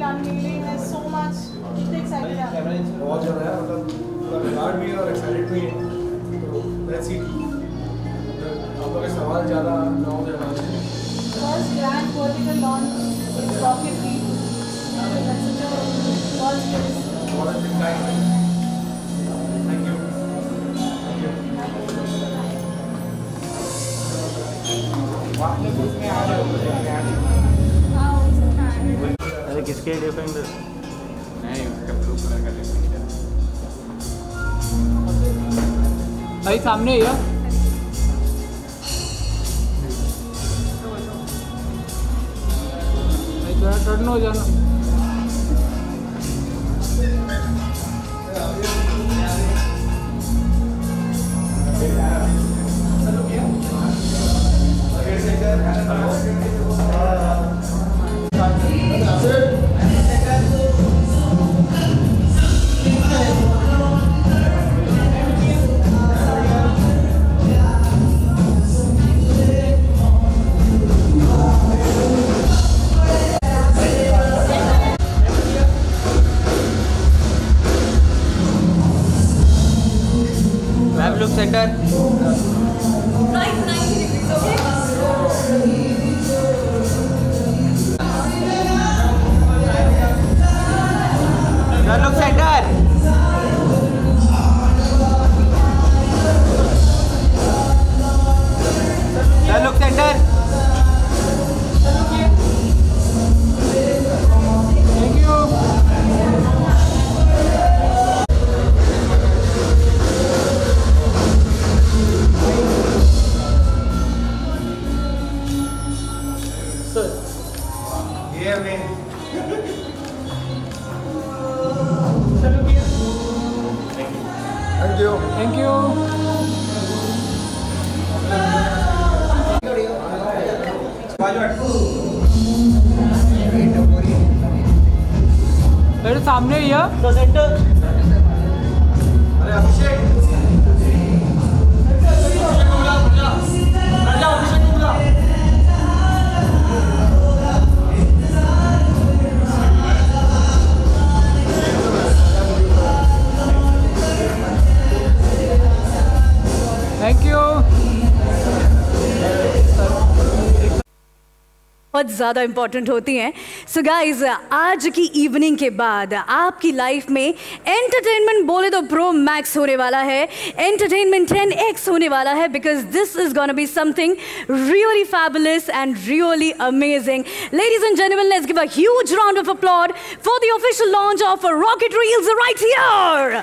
feel unveiling? There's so much. कितने excited हैं? बहुत ज़्यादा है, मतलब रिगार्ड भी है और एक्साइटेड भी है। तो लेट्स सी। आप लोग के सवाल ज़्यादा ना हो जाए। First grand vertical launch is Rocket League. That's such a first place. बहुत अच्छा टाइम है। Thank you. आपने ग्रुप में आ रहे हो? अरे किसके डिफरेंट नहीं, उसका ब्लू कलर का डिफरेंट है। भाई सामने ही है। भाई थोड़ा टर्न हो जाना। Web look centre Right, 90 degrees, okay? Web look centre web look centre thank you. ये मैं थैंक यू। Thank you. मेरे सामने ही है। अरे अभिषेक थैंक यू। बहुत ज़्यादा इम्पॉर्टेंट होती हैं। सो गाइज, आज की इवनिंग के बाद आपकी लाइफ में एंटरटेनमेंट बोले तो प्रो मैक्स होने वाला है, एंटरटेनमेंट 10x होने वाला है, because this is gonna be something really fabulous and really amazing. Ladies and gentleman, let's give a huge round of applause for the official launch of Rocket Reels right here.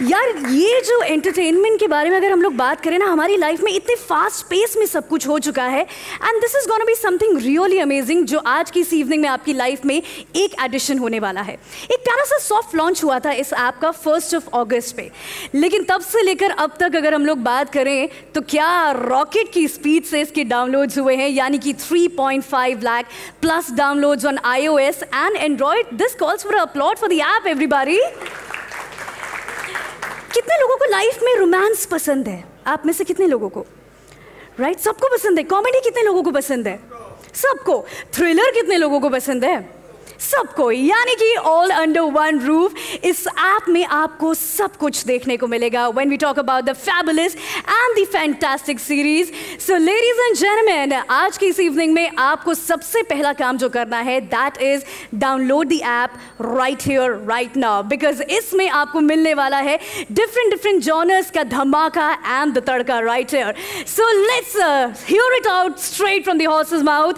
यार, ये जो entertainment के बारे में अगर हम लोग बात करें ना, हमारी लाइफ में इतने फास्ट पेस में सब कुछ हो चुका है, and this is gonna be something really amazing जो आज की इस इवनिंग में आपकी लाइफ में एक एडिशन होने वाला है। एक प्यारा सा सॉफ्ट लॉन्च हुआ था इस ऐप का 1 अगस्त पे, लेकिन तब से लेकर अब तक अगर हम लोग बात करें तो क्या रॉकेट की स्पीड से इसके डाउनलोड्स हुए हैं, यानी कि 3.5 lakh plus downloads on iOS and Android. This calls for applause for the app everybody. कितने लोगों को लाइफ में रोमांस पसंद है? आप में से कितने लोगों को? राइट, सबको पसंद है। कॉमेडी कितने लोगों को पसंद है? सबको। थ्रिलर कितने लोगों को पसंद है? सबको। यानी कि ऑल अंडर वन रूफ इस ऐप में आपको सब कुछ देखने को मिलेगा when we talk about the fabulous and the fantastic series. So ladies and gentleman, आज की इस इवनिंग में आपको सबसे पहला काम जो करना है that is download the app right here right now, because इसमें आपको मिलने वाला है डिफरेंट जॉनर्स का धमाका and the tadka right here. So let's hear it out straight from the horses mouth,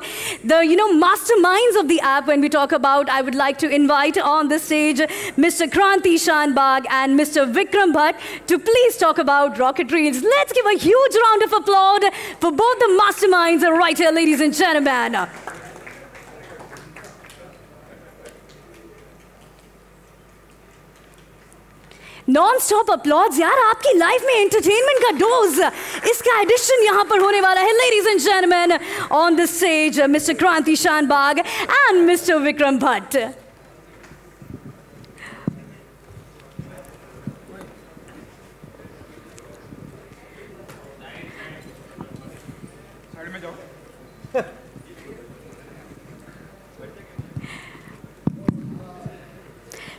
the masterminds of the app when we talk about, I would like to invite on the stage Mr. Kranti Shanbag and Mr. Vikram Bhatt to please talk about Rocket Reels. Let's give a huge round of applause for both the masterminds right here, ladies and gentlemen. Non stop uploads यार, आपकी life में entertainment का dose, इसका addition यहां पर होने वाला है। Ladies and gentleman, on the stage mister Kranti Shanbhag and mister Vikram Bhatt.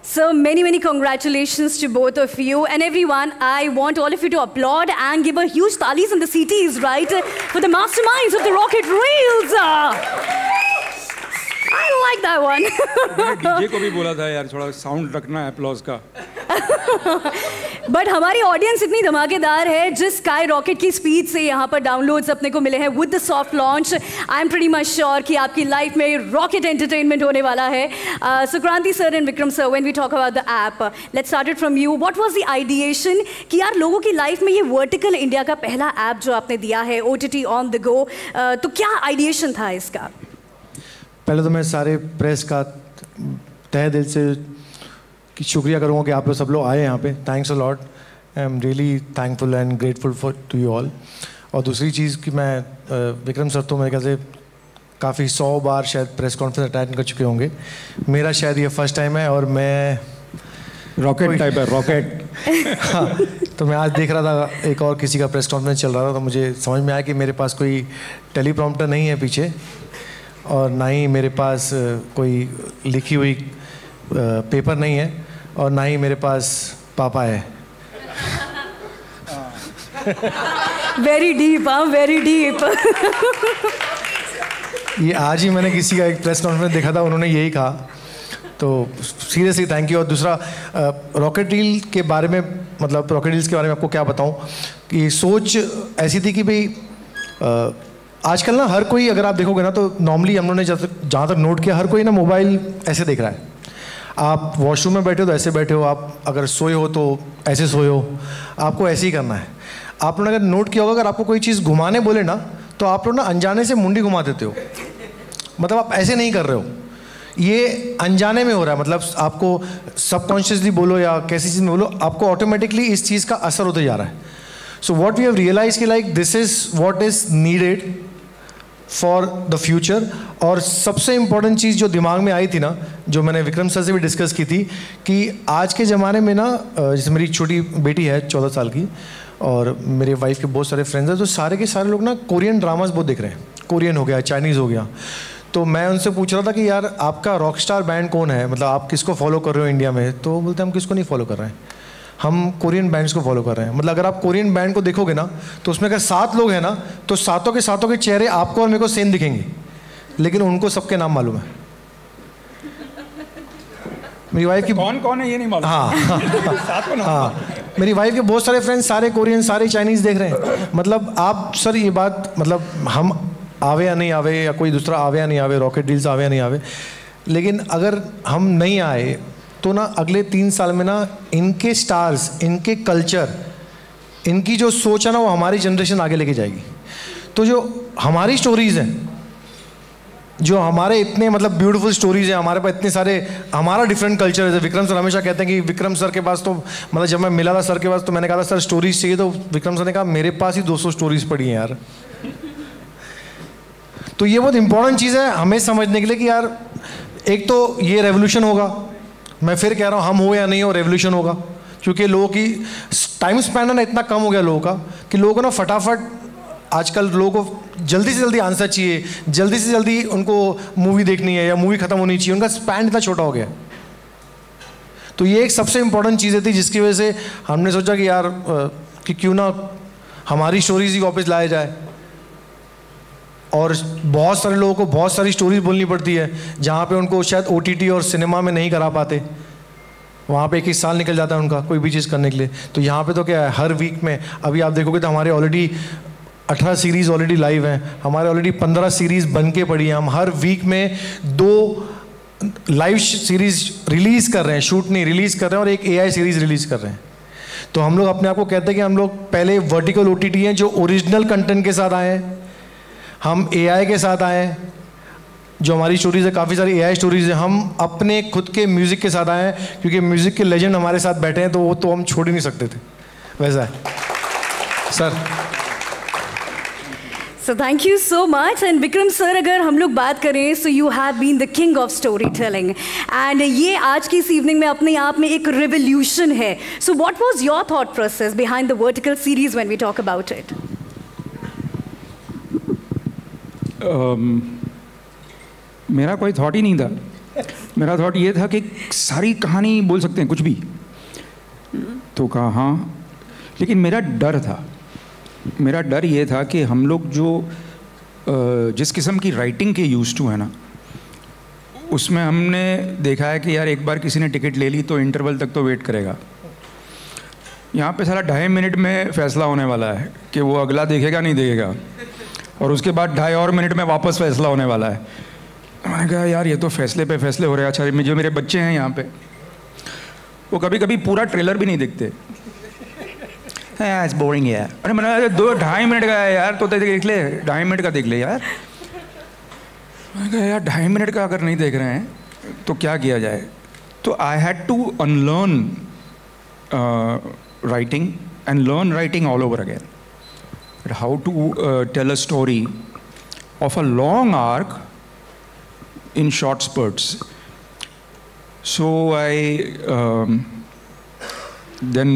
So many congratulations to both of you and everyone. I want all of you to applaud and give a huge talis in the CTs, right? For the masterminds of the Rocket Reels. I like that one. DJ को भी बोला था यार थोड़ा sound रखना है applause का. But हमारी ऑडियंस इतनी धमाकेदार है, जिस स्काई रॉकेट की स्पीड से यहाँ पर डाउनलोड्स अपने को मिले हैं with the soft launch, I am pretty much sure कि आपकी लाइफ में रॉकेट एंटरटेनमेंट होने वाला है. Sukranti sir and Vikram sir, when we talk about the app, let's start it from you. What was the ideation कि यार लोगों की लाइफ में ये वर्टिकल इंडिया का पहला ऐप जो आपने दिया है, OTT ऑन द गो, तो क्या आइडिएशन था इसका? पहले तो मैं सारे प्रेस का तहे दिल से शुक्रिया करूँगा कि आप लोग सब लोग आए यहाँ पे. Thanks a lot. I am really thankful and grateful for to you all. और दूसरी चीज़ कि मैं विक्रम सर तो मेरे ख्याल से काफ़ी 100 बार शायद प्रेस कॉन्फ्रेंस अटेंड कर चुके होंगे. मेरा शायद ये फर्स्ट टाइम है और मैं रॉकेट टाइप है रॉकेट. हाँ, तो मैं आज देख रहा था एक और किसी का प्रेस कॉन्फ्रेंस चल रहा था, तो मुझे समझ में आया कि मेरे पास कोई टेलीप्रॉम्प्टर नहीं है पीछे, और ना ही मेरे पास कोई लिखी हुई पेपर नहीं है, और ना ही मेरे पास पापा है. वेरी डीप, हाँ, वेरी डीप. ये आज ही मैंने किसी का एक प्रेस कॉन्फ्रेंस देखा था, उन्होंने यही कहा, तो सीरियसली थैंक यू. और दूसरा रॉकेट रील के बारे में, मतलब रॉकेट रील्स के बारे में आपको क्या बताऊं कि सोच ऐसी थी कि भाई आजकल ना हर कोई, अगर आप देखोगे ना, तो नॉर्मली हम लोगों ने जहाँ तक नोट किया, हर कोई ना मोबाइल ऐसे देख रहा है. आप वॉशरूम में बैठे हो तो ऐसे बैठे हो, आप अगर सोए हो तो ऐसे सोए हो, आपको ऐसे ही करना है. आप लोगों ने अगर नोट किया होगा, अगर आपको कोई चीज़ घुमाने बोले ना, तो आप लोग ना अनजाने से मुंडी घुमा देते हो. मतलब आप ऐसे नहीं कर रहे हो, ये अनजाने में हो रहा है. मतलब आपको सबकॉन्शियसली बोलो या कैसी चीज़ में बोलो, आपको ऑटोमेटिकली इस चीज़ का असर होते जा रहा है. So what we have realise कि like this is what is needed for the future. और सबसे इम्पॉर्टेंट चीज़ जो दिमाग में आई थी ना, जो मैंने विक्रम सर से भी डिस्कस की थी, कि आज के ज़माने में ना, जैसे मेरी छोटी बेटी है 14 साल की, और मेरे वाइफ के बहुत सारे फ्रेंड्स हैं, तो सारे के सारे लोग ना कोरियन ड्रामास बहुत देख रहे हैं. कोरियन हो गया, चाइनीज़ हो गया. तो मैं उनसे पूछ रहा था कि यार आपका रॉक स्टार बैंड कौन है, मतलब आप किसको फॉलो कर रहे हो इंडिया में? तो बोलते हम किसको नहीं फॉलो कर रहे हैं, हम कोरियन बैंड्स को फॉलो कर रहे हैं. मतलब अगर आप कोरियन बैंड को देखोगे ना, तो उसमें अगर 7 लोग हैं ना, तो सातों के चेहरे आपको और मेरे को सेम दिखेंगे, लेकिन उनको सबके नाम मालूम है. मेरी वाइफ की कौन है ये नहीं मालूम. हाँ, मेरी वाइफ के बहुत सारे फ्रेंड्स सारे कोरियन, सारे चाइनीज़ देख रहे हैं. मतलब आप सर ये बात, मतलब हम आवे या नहीं आवे, या कोई दूसरा आवे या नहीं आवे, रॉकेट रील्स आवे या नहीं आवे, लेकिन अगर हम नहीं आए तो ना अगले 3 साल में ना इनके स्टार्स, इनके कल्चर, इनकी जो सोच है ना, वो हमारी जनरेशन आगे लेके जाएगी. तो जो हमारी स्टोरीज़ हैं, जो हमारे इतने मतलब ब्यूटीफुल स्टोरीज़ हैं, हमारे पास इतने सारे, हमारा डिफरेंट कल्चर है. विक्रम सर हमेशा कहते हैं कि विक्रम सर के पास तो, मतलब जब मैं मिला था सर के पास तो मैंने कहा था सर स्टोरीज़ चाहिए, तो विक्रम सर ने कहा मेरे पास ही 200 स्टोरीज़ पड़ी हैं यार. तो ये बहुत इंपॉर्टेंट चीज़ है हमें समझने के लिए कि यार एक तो ये रेवोल्यूशन होगा, मैं फिर कह रहा हूँ, हम हो या नहीं हो, रेवोल्यूशन होगा. क्योंकि लोगों की टाइम स्पैन ना इतना कम हो गया लोगों का, कि लोगों को ना फटाफट, आजकल लोगों को जल्दी से जल्दी आंसर चाहिए, जल्दी से जल्दी उनको मूवी देखनी है या मूवी ख़त्म होनी चाहिए, उनका स्पैन इतना छोटा हो गया. तो ये एक सबसे इम्पोर्टेंट चीज़ें थी जिसकी वजह से हमने सोचा कि यार कि क्यों ना हमारी स्टोरीज ही वापस लाया जाए. और बहुत सारे लोगों को बहुत सारी स्टोरीज बोलनी पड़ती है, जहाँ पे उनको शायद OTT और सिनेमा में नहीं करा पाते, वहाँ पे 1 साल निकल जाता है उनका कोई भी चीज़ करने के लिए. तो यहाँ पे तो क्या है, हर वीक में, अभी आप देखोगे तो हमारे ऑलरेडी 18 सीरीज़ ऑलरेडी लाइव हैं, हमारे ऑलरेडी 15 सीरीज़ बन के पड़ी हैं. हम हर वीक में 2 लाइव सीरीज़ रिलीज़ कर रहे हैं, शूट नहीं रिलीज़ कर रहे हैं, और एक AI सीरीज़ रिलीज़ कर रहे हैं. तो हम लोग अपने आप को कहते हैं कि हम लोग पहले वर्टिकल OTT हैं, जो ओरिजिनल कंटेंट के साथ आए हैं. हम AI के साथ आए हैं, जो हमारी स्टोरीज़ है, काफ़ी सारी AI स्टोरीज़ हैं. हम अपने खुद के म्यूज़िक के साथ आए हैं, क्योंकि म्यूज़िक के लेजेंड हमारे साथ बैठे हैं, तो वो तो हम छोड़ ही नहीं सकते थे. वैसा है sir. So thank you so much. And Vikram sir, अगर हम लोग बात करें, so you have been the king of storytelling. And ये आज की इस evening में अपने आप में एक revolution है. So what was your thought process behind the vertical series when we talk about it? मेरा कोई थॉट ही नहीं था. मेरा थॉट ये था कि सारी कहानी बोल सकते हैं कुछ भी, तो कहा हाँ, लेकिन मेरा डर था, मेरा डर ये था कि हम लोग जो जिस किस्म की राइटिंग के यूज टू है ना, उसमें हमने देखा है कि यार एक बार किसी ने टिकट ले ली तो इंटरवल तक तो वेट करेगा। यहाँ पे साला 2.5 मिनट में फैसला होने वाला है कि वो अगला देखेगा नहीं देखेगा, और उसके बाद 2.5 और मिनट में वापस फैसला होने वाला है। मैंने कहा यार ये तो फैसले पे फैसले हो रहे हैं। अच्छा, जो मेरे बच्चे हैं यहाँ पे, वो कभी कभी पूरा ट्रेलर भी नहीं देखते, बोरिंग है यार। अरे मैंने 2-2.5 मिनट का है यार, तो देख ले, 2.5 मिनट का देख ले यार। मैंने कहा यार 2.5 मिनट का अगर नहीं देख रहे हैं तो क्या किया जाए। तो I had to unlearn writing and learn writing all over again. How to tell a story of a long arc in short spurts. So I then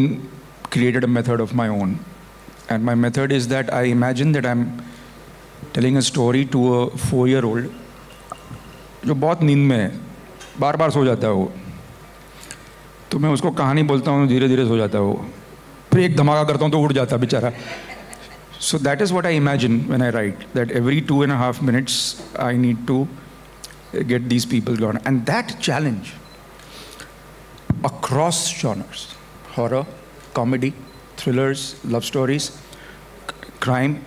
created a method of my own. And my method is that I imagine that I'm telling a story to a 4-year-old जो बहुत नींद में है, बार बार सो जाता है वो। तो मैं उसको कहानी बोलता हूँ, धीरे धीरे सो जाता है वो, फिर एक धमाका करता हूँ तो उठ जाता है बेचारा। So that is what I imagine when I write, that every 2.5 minutes I need to get these people going. And that challenge across genres, horror, comedy, thrillers, love stories, crime,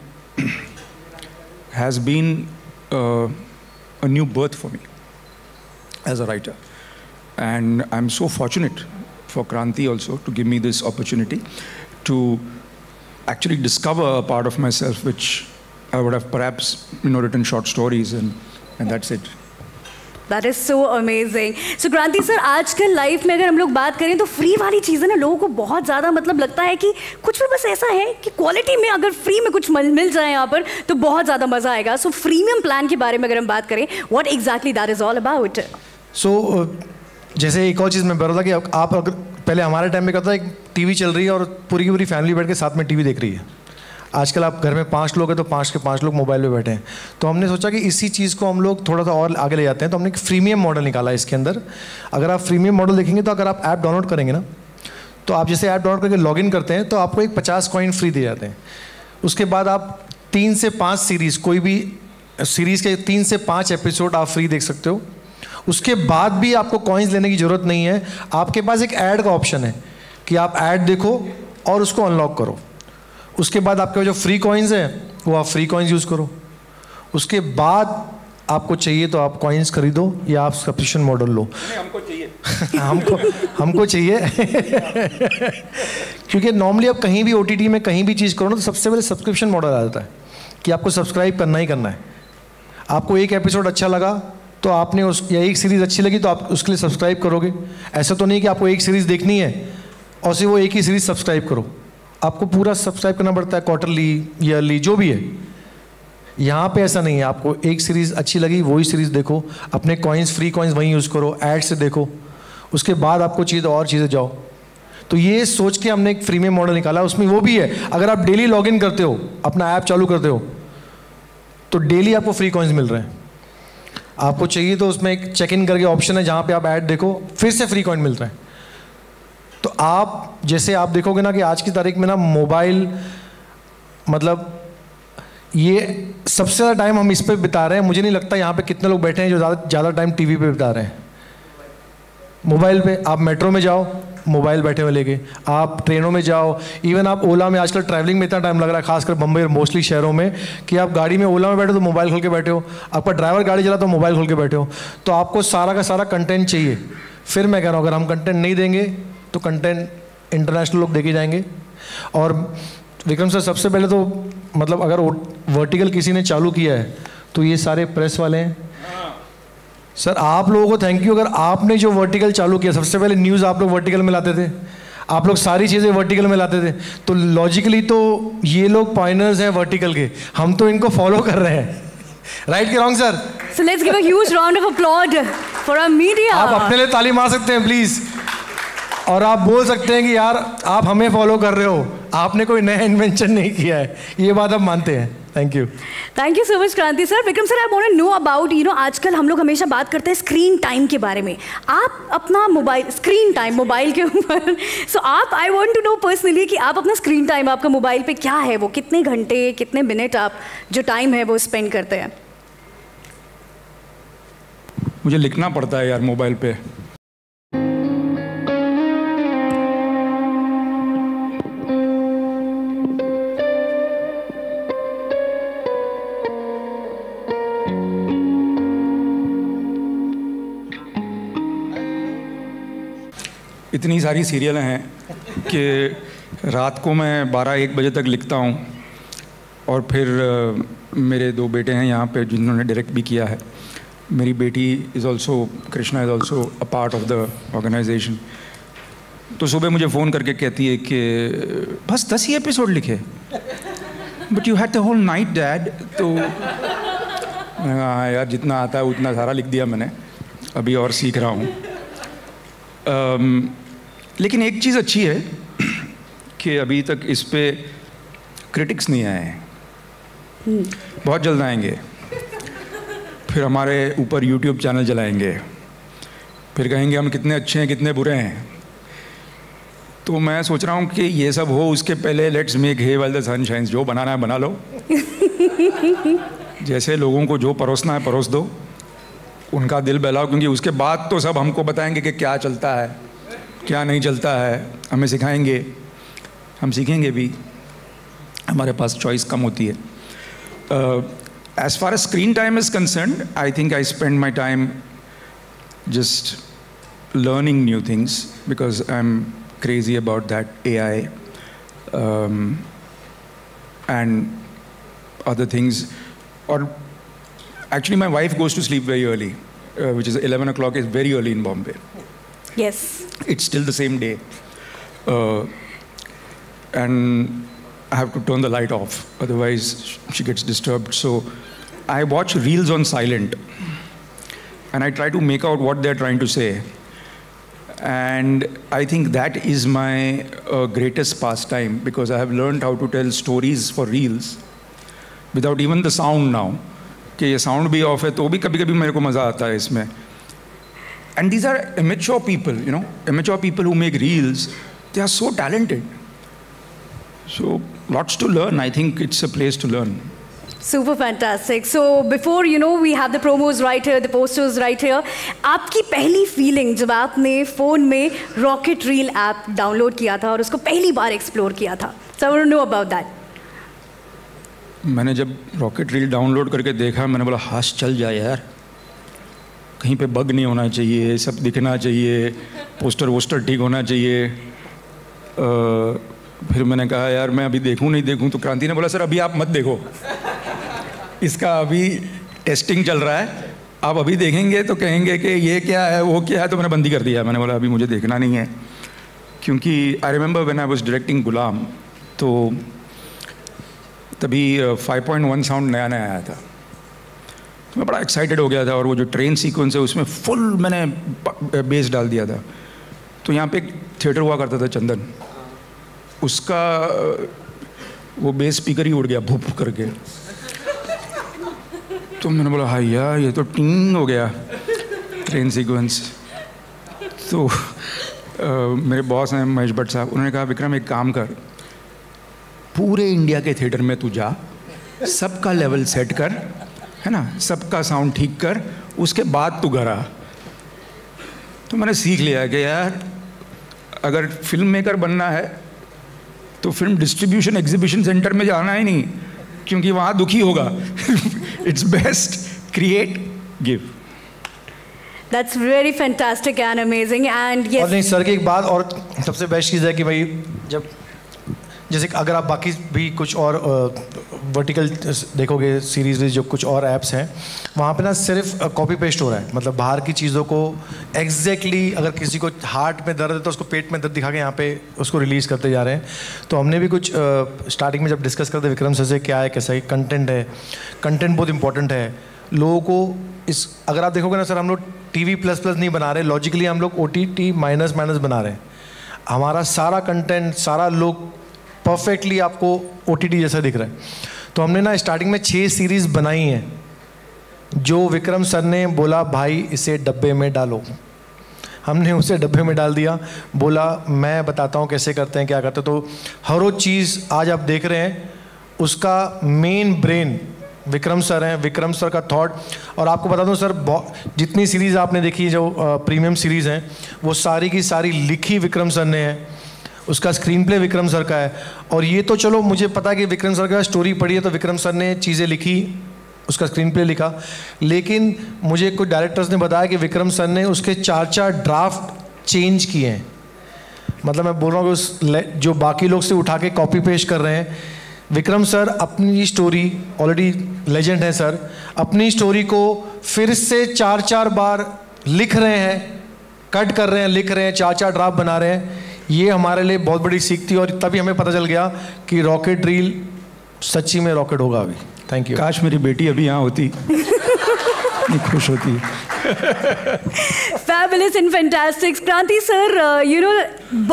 has been a new birth for me as a writer. And I'm so fortunate for Kranti also to give me this opportunity to actually discover a part of myself which I would have perhaps written short stories and that's it. That is so amazing. So क्रांति sir, आजकल life में अगर हम लोग बात करें तो free वाली चीज़ें ना लोगों को बहुत ज़्यादा मतलब लगता है कि कुछ भी बस ऐसा है कि क्वालिटी में अगर फ्री में कुछ मिल जाए यहाँ पर तो बहुत ज़्यादा मज़ा आएगा. सो प्रीमियम प्लान के बारे में अगर हम बात करें, what exactly that is all about. So जैसे एक और चीज़ मैं बता रहा था कि आप अगर पहले हमारे टाइम में क्या था, एक टीवी चल रही है और पूरी की पूरी फैमिली बैठ के साथ में टीवी देख रही है. आजकल आप घर में 5 लोग हैं तो 5 के 5 लोग मोबाइल पे बैठे हैं. तो हमने सोचा कि इसी चीज़ को हम लोग थोड़ा सा और आगे ले जाते हैं. तो हमने एक फ्रीमियम मॉडल निकाला इसके अंदर. अगर आप फ्रीमियम मॉडल देखेंगे तो अगर आप ऐप डाउनलोड करेंगे ना, तो आप जैसे ऐप डाउनलोड करके लॉगिन करते हैं तो आपको एक 50 कॉइन फ्री दिए जाते हैं. उसके बाद आप 3 से 5 सीरीज़, कोई भी सीरीज़ के 3 से 5 एपिसोड आप फ्री देख सकते हो. उसके बाद भी आपको कॉइन्स लेने की ज़रूरत नहीं है. आपके पास एक ऐड का ऑप्शन है कि आप ऐड देखो और उसको अनलॉक करो. उसके बाद आपके जो फ्री कॉइन्स हैं वो आप फ्री कॉइन्स यूज़ करो. उसके बाद आपको चाहिए तो आप कॉइन्स खरीदो या आप सब्सक्रिप्शन मॉडल लो. हमको चाहिए हमको चाहिए क्योंकि नॉर्मली आप कहीं भी OTT में कहीं भी चीज़ करो ना तो सबसे पहले सब्सक्रिप्शन मॉडल आ जाता है कि आपको सब्सक्राइब करना ही करना है. आपको एक एपिसोड अच्छा लगा तो आपने या एक सीरीज़ अच्छी लगी तो आप उसके लिए सब्सक्राइब करोगे. ऐसा तो नहीं कि आपको एक सीरीज़ देखनी है और सिर्फ वो एक ही सीरीज़ सब्सक्राइब करो. आपको पूरा सब्सक्राइब करना पड़ता है, क्वार्टरली, ईयरली, जो भी है. यहाँ पे ऐसा नहीं है. आपको एक सीरीज़ अच्छी लगी वही सीरीज़ देखो, अपने कॉइन्स, फ्री कॉइन्स वहीं यूज़ करो, ऐड से देखो. उसके बाद आपको चाहिए तो और चीज़ें जाओ. तो ये सोच के हमने एक प्रीमियम मॉडल निकाला. उसमें वो भी है, अगर आप डेली लॉगिन करते हो, अपना ऐप चालू करते हो, तो डेली आपको फ्री कॉइन्स मिल रहे हैं. आपको चाहिए तो उसमें एक चेक इन करके ऑप्शन है जहाँ पे आप ऐड देखो, फिर से फ्री कॉइन मिल रहे हैं. तो आप जैसे आप देखोगे ना कि आज की तारीख में ना मोबाइल, मतलब ये सबसे ज़्यादा टाइम हम इस पे बिता रहे हैं. मुझे नहीं लगता यहाँ पे कितने लोग बैठे हैं जो ज़्यादा टाइम टीवी पे बिता रहे हैं. मोबाइल पे आप मेट्रो में जाओ, मोबाइल बैठे हुए लेके, आप ट्रेनों में जाओ, इवन आप ओला में, आजकल ट्रैवलिंग में इतना टाइम लग रहा है खासकर बम्बई और मोस्टली शहरों में, कि आप गाड़ी में ओला में बैठे तो मोबाइल खोल के बैठे हो, आपका ड्राइवर गाड़ी चला तो मोबाइल खोल के बैठे हो. तो आपको सारा का सारा कंटेंट चाहिए. फिर मैं कह रहा हूँ अगर हम कंटेंट नहीं देंगे तो कंटेंट इंटरनेशनल लोग देखे जाएंगे. और विक्रम सर, सबसे पहले तो मतलब अगर वर्टिकल किसी ने चालू किया है तो ये सारे प्रेस वाले हैं. सर आप लोगों को थैंक यू. अगर आपने जो वर्टिकल चालू किया, सबसे पहले न्यूज़ आप लोग वर्टिकल में लाते थे, आप लोग सारी चीज़ें वर्टिकल में लाते थे, तो लॉजिकली तो ये लोग पॉइनर्स हैं वर्टिकल के. हम तो इनको फॉलो कर रहे हैं. राइट कि wrong sir? So let's give a huge round of applause for our media. आप अपने लिए ताली मार सकते हैं प्लीज़, और आप बोल सकते हैं कि यार आप हमें फॉलो कर रहे हो, आपने कोई नया इन्वेंशन नहीं किया है. ये बात आप मानते हैं. Thank you so much Kranti sir. Vikram sir, I want to know about आजकल हम लोग हमेशा बात करते हैं स्क्रीन टाइम के बारे में. आप अपना मोबाइल स्क्रीन टाइम मोबाइल के ऊपर I want to know personally कि आप अपना स्क्रीन टाइम आपका मोबाइल पे क्या है, वो कितने घंटे कितने मिनट आप जो टाइम है वो स्पेंड करते हैं. मुझे लिखना पड़ता है यार मोबाइल पे. इतनी सारी सीरियल हैं कि रात को मैं 12-1 बजे तक लिखता हूँ. और फिर मेरे 2 बेटे हैं यहाँ पे जिन्होंने डायरेक्ट भी किया है. मेरी बेटी is also, Krishna is also a part of the organization. तो सुबह मुझे फ़ोन करके कहती है कि बस 10 ही एपिसोड लिखे, but you had the whole night dad. तो हाँ यार, जितना आता है उतना सारा लिख दिया मैंने, अभी और सीख रहा हूँ. लेकिन एक चीज़ अच्छी है कि अभी तक इस पे क्रिटिक्स नहीं आए हैं. बहुत जल्द आएंगे. फिर हमारे ऊपर YouTube चैनल चलाएंगे, फिर कहेंगे हम कितने अच्छे हैं कितने बुरे हैं. तो मैं सोच रहा हूँ कि ये सब हो उसके पहले let's make hay while the sun shines. जो बनाना है बना लो. जैसे लोगों को जो परोसना है परोस दो, उनका दिल बहलाओ, क्योंकि उसके बाद तो सब हमको बताएंगे कि क्या चलता है क्या नहीं चलता है. हमें सिखाएंगे, हम सीखेंगे भी. हमारे पास चॉइस कम होती है. As far as screen time is concerned, I think I spend my time just learning new things because I'm crazy about that AI and other things. Or actually my wife goes to sleep very early, which is 11 o'clock is very early in Bombay. Yes. It's still the same day. And I have to turn the light off, otherwise she gets disturbed. So I watch reels on silent and I try to make out what they're trying to say. And I think that is my greatest pastime, because I have learned how to tell stories for reels without even the sound now. कि ये sound भी off है तो भी कभी-कभी मेरे को मज़ा आता है इसमें. And these are immature people, immature people who make reels. They are so talented. So lots to learn. I think it's a place to learn. Super fantastic. So before we have the promos right here, the posters right here. आपकी पहली feeling जब आपने phone में Rocket Reel app download किया था और उसको पहली बार एक्सप्लोर किया था. So I want to know about that. मैंने जब Rocket Reel डाउनलोड करके देखा, मैंने बोला हाश चल जाए यार, कहीं पे बग नहीं होना चाहिए, सब दिखना चाहिए, पोस्टर वोस्टर ठीक होना चाहिए. फिर मैंने कहा यार मैं अभी देखूं नहीं देखूं. तो क्रांति ने बोला सर अभी आप मत देखो, इसका अभी टेस्टिंग चल रहा है, आप अभी देखेंगे तो कहेंगे कि ये क्या है वो क्या है. तो मैंने बंदी कर दिया. मैंने बोला अभी मुझे देखना नहीं है, क्योंकि I remember when I was directing Ghulam, तो तभी 5.1 साउंड नया नया आया था. तो मैं बड़ा एक्साइटेड हो गया था. और वो जो ट्रेन सीक्वेंस है उसमें फुल मैंने बेस डाल दिया था. तो यहाँ पे एक थिएटर हुआ करता था चंदन, उसका वो बेस स्पीकर ही उड़ गया भूप करके. तो मैंने बोला हाँ यार ये तो टिंग हो गया ट्रेन सीक्वेंस. तो मेरे बॉस हैं महेश भट्ट साहब, उन्होंने कहा विक्रम एक काम कर, पूरे इंडिया के थिएटर में तू जा, सबका लेवल सेट कर, है ना, सबका साउंड ठीक कर, उसके बाद तू घर आ. तो मैंने सीख लिया कि यार अगर फिल्म मेकर बनना है तो फिल्म डिस्ट्रीब्यूशन एग्जीबिशन सेंटर में जाना ही नहीं, क्योंकि वहाँ दुखी होगा. It's best create give. That's very fantastic and amazing. And yes. और नहीं सर की एक बात और सबसे बेस्ट चीज़ है कि भाई जब जैसे अगर आप बाकी भी कुछ और वर्टिकल देखोगे सीरीज जो कुछ और ऐप्स हैं, वहाँ पे ना सिर्फ कॉपी पेस्ट हो रहा है. मतलब बाहर की चीज़ों को एग्जैक्टली अगर किसी को हार्ट में दर्द है तो उसको पेट में दर्द दिखा के यहाँ पे उसको रिलीज़ करते जा रहे हैं. तो हमने भी कुछ स्टार्टिंग में जब डिस्कस करते विक्रम सर से क्या है कैसा है, कंटेंट है, कंटेंट बहुत इंपॉर्टेंट है. लोगों को इस अगर आप देखोगे ना सर, हम लोग TV++ नहीं बना रहे, लॉजिकली हम लोग OTT माइनस बना रहे हैं. हमारा सारा कंटेंट सारा लोग परफेक्टली आपको OTT जैसा दिख रहा है. तो हमने ना स्टार्टिंग में 6 सीरीज़ बनाई हैं, जो विक्रम सर ने बोला भाई इसे डब्बे में डालो, हमने उसे डब्बे में डाल दिया, बोला मैं बताता हूँ कैसे करते हैं क्या करते हैं। तो हर वो चीज़ आज आप देख रहे हैं उसका मेन ब्रेन विक्रम सर हैं, विक्रम सर का थॉट। और आपको बता दूं सर, जितनी सीरीज़ आपने देखी जो प्रीमियम सीरीज़ हैं वो सारी की सारी लिखी विक्रम सर ने है, उसका स्क्रीन प्ले विक्रम सर का है। और ये तो चलो मुझे पता है कि विक्रम सर का स्टोरी पढ़ी है तो विक्रम सर ने चीज़ें लिखी, उसका स्क्रीन प्ले लिखा, लेकिन मुझे कुछ डायरेक्टर्स ने बताया कि विक्रम सर ने उसके 4 ड्राफ्ट चेंज किए हैं। मतलब मैं बोल रहा हूँ कि उस जो बाकी लोग से उठा के कॉपी पेस्ट कर रहे हैं, विक्रम सर अपनी स्टोरी, ऑलरेडी लेजेंड है सर, अपनी स्टोरी को फिर से 4 बार लिख रहे हैं, कट कर रहे हैं, लिख रहे हैं, 4 ड्राफ्ट बना रहे हैं। ये हमारे लिए बहुत बड़ी सीख थी और तभी हमें पता चल गया कि रॉकेट रील सच्ची में रॉकेट होगा अभी। Thank you. काश मेरी बेटी अभी यहाँ होती, इतनी खुश होती। Fabulous and fantastic. क्रांति सर, you know,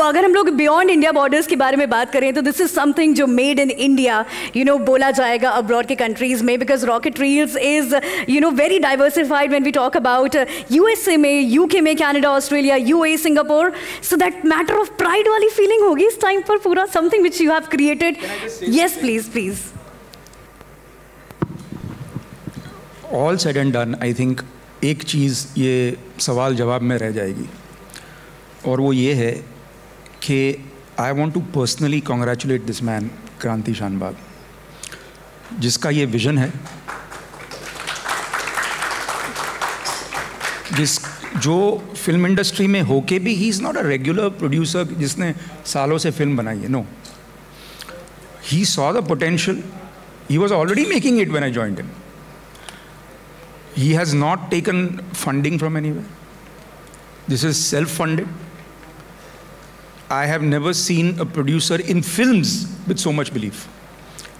अगर हम लोग बियॉन्ड इंडिया बॉर्डर्स के बारे में बात करें तो दिस इज समथिंग जो made in India, you know, बोला जाएगा अब्रॉड के कंट्रीज में, because Rocket Reels is, you know, very diversified when we talk about USA में, यूके में, Canada, Australia, UAE, Singapore. So that matter of pride वाली feeling होगी इस time पर पूरा, something which you have created. Yes please please. All said and done, I think एक चीज़ ये सवाल जवाब में रह जाएगी और वो ये है कि I want to personally congratulate this man Kranti Shanbhag, जिसका ये विज़न है, जो फिल्म इंडस्ट्री में होके भी he is not a regular producer जिसने सालों से फिल्म बनाई है. No, he saw the potential, he was already making it when I joined him. He has not taken funding from anywhere. This is self-funded. I have never seen a producer in films with so much belief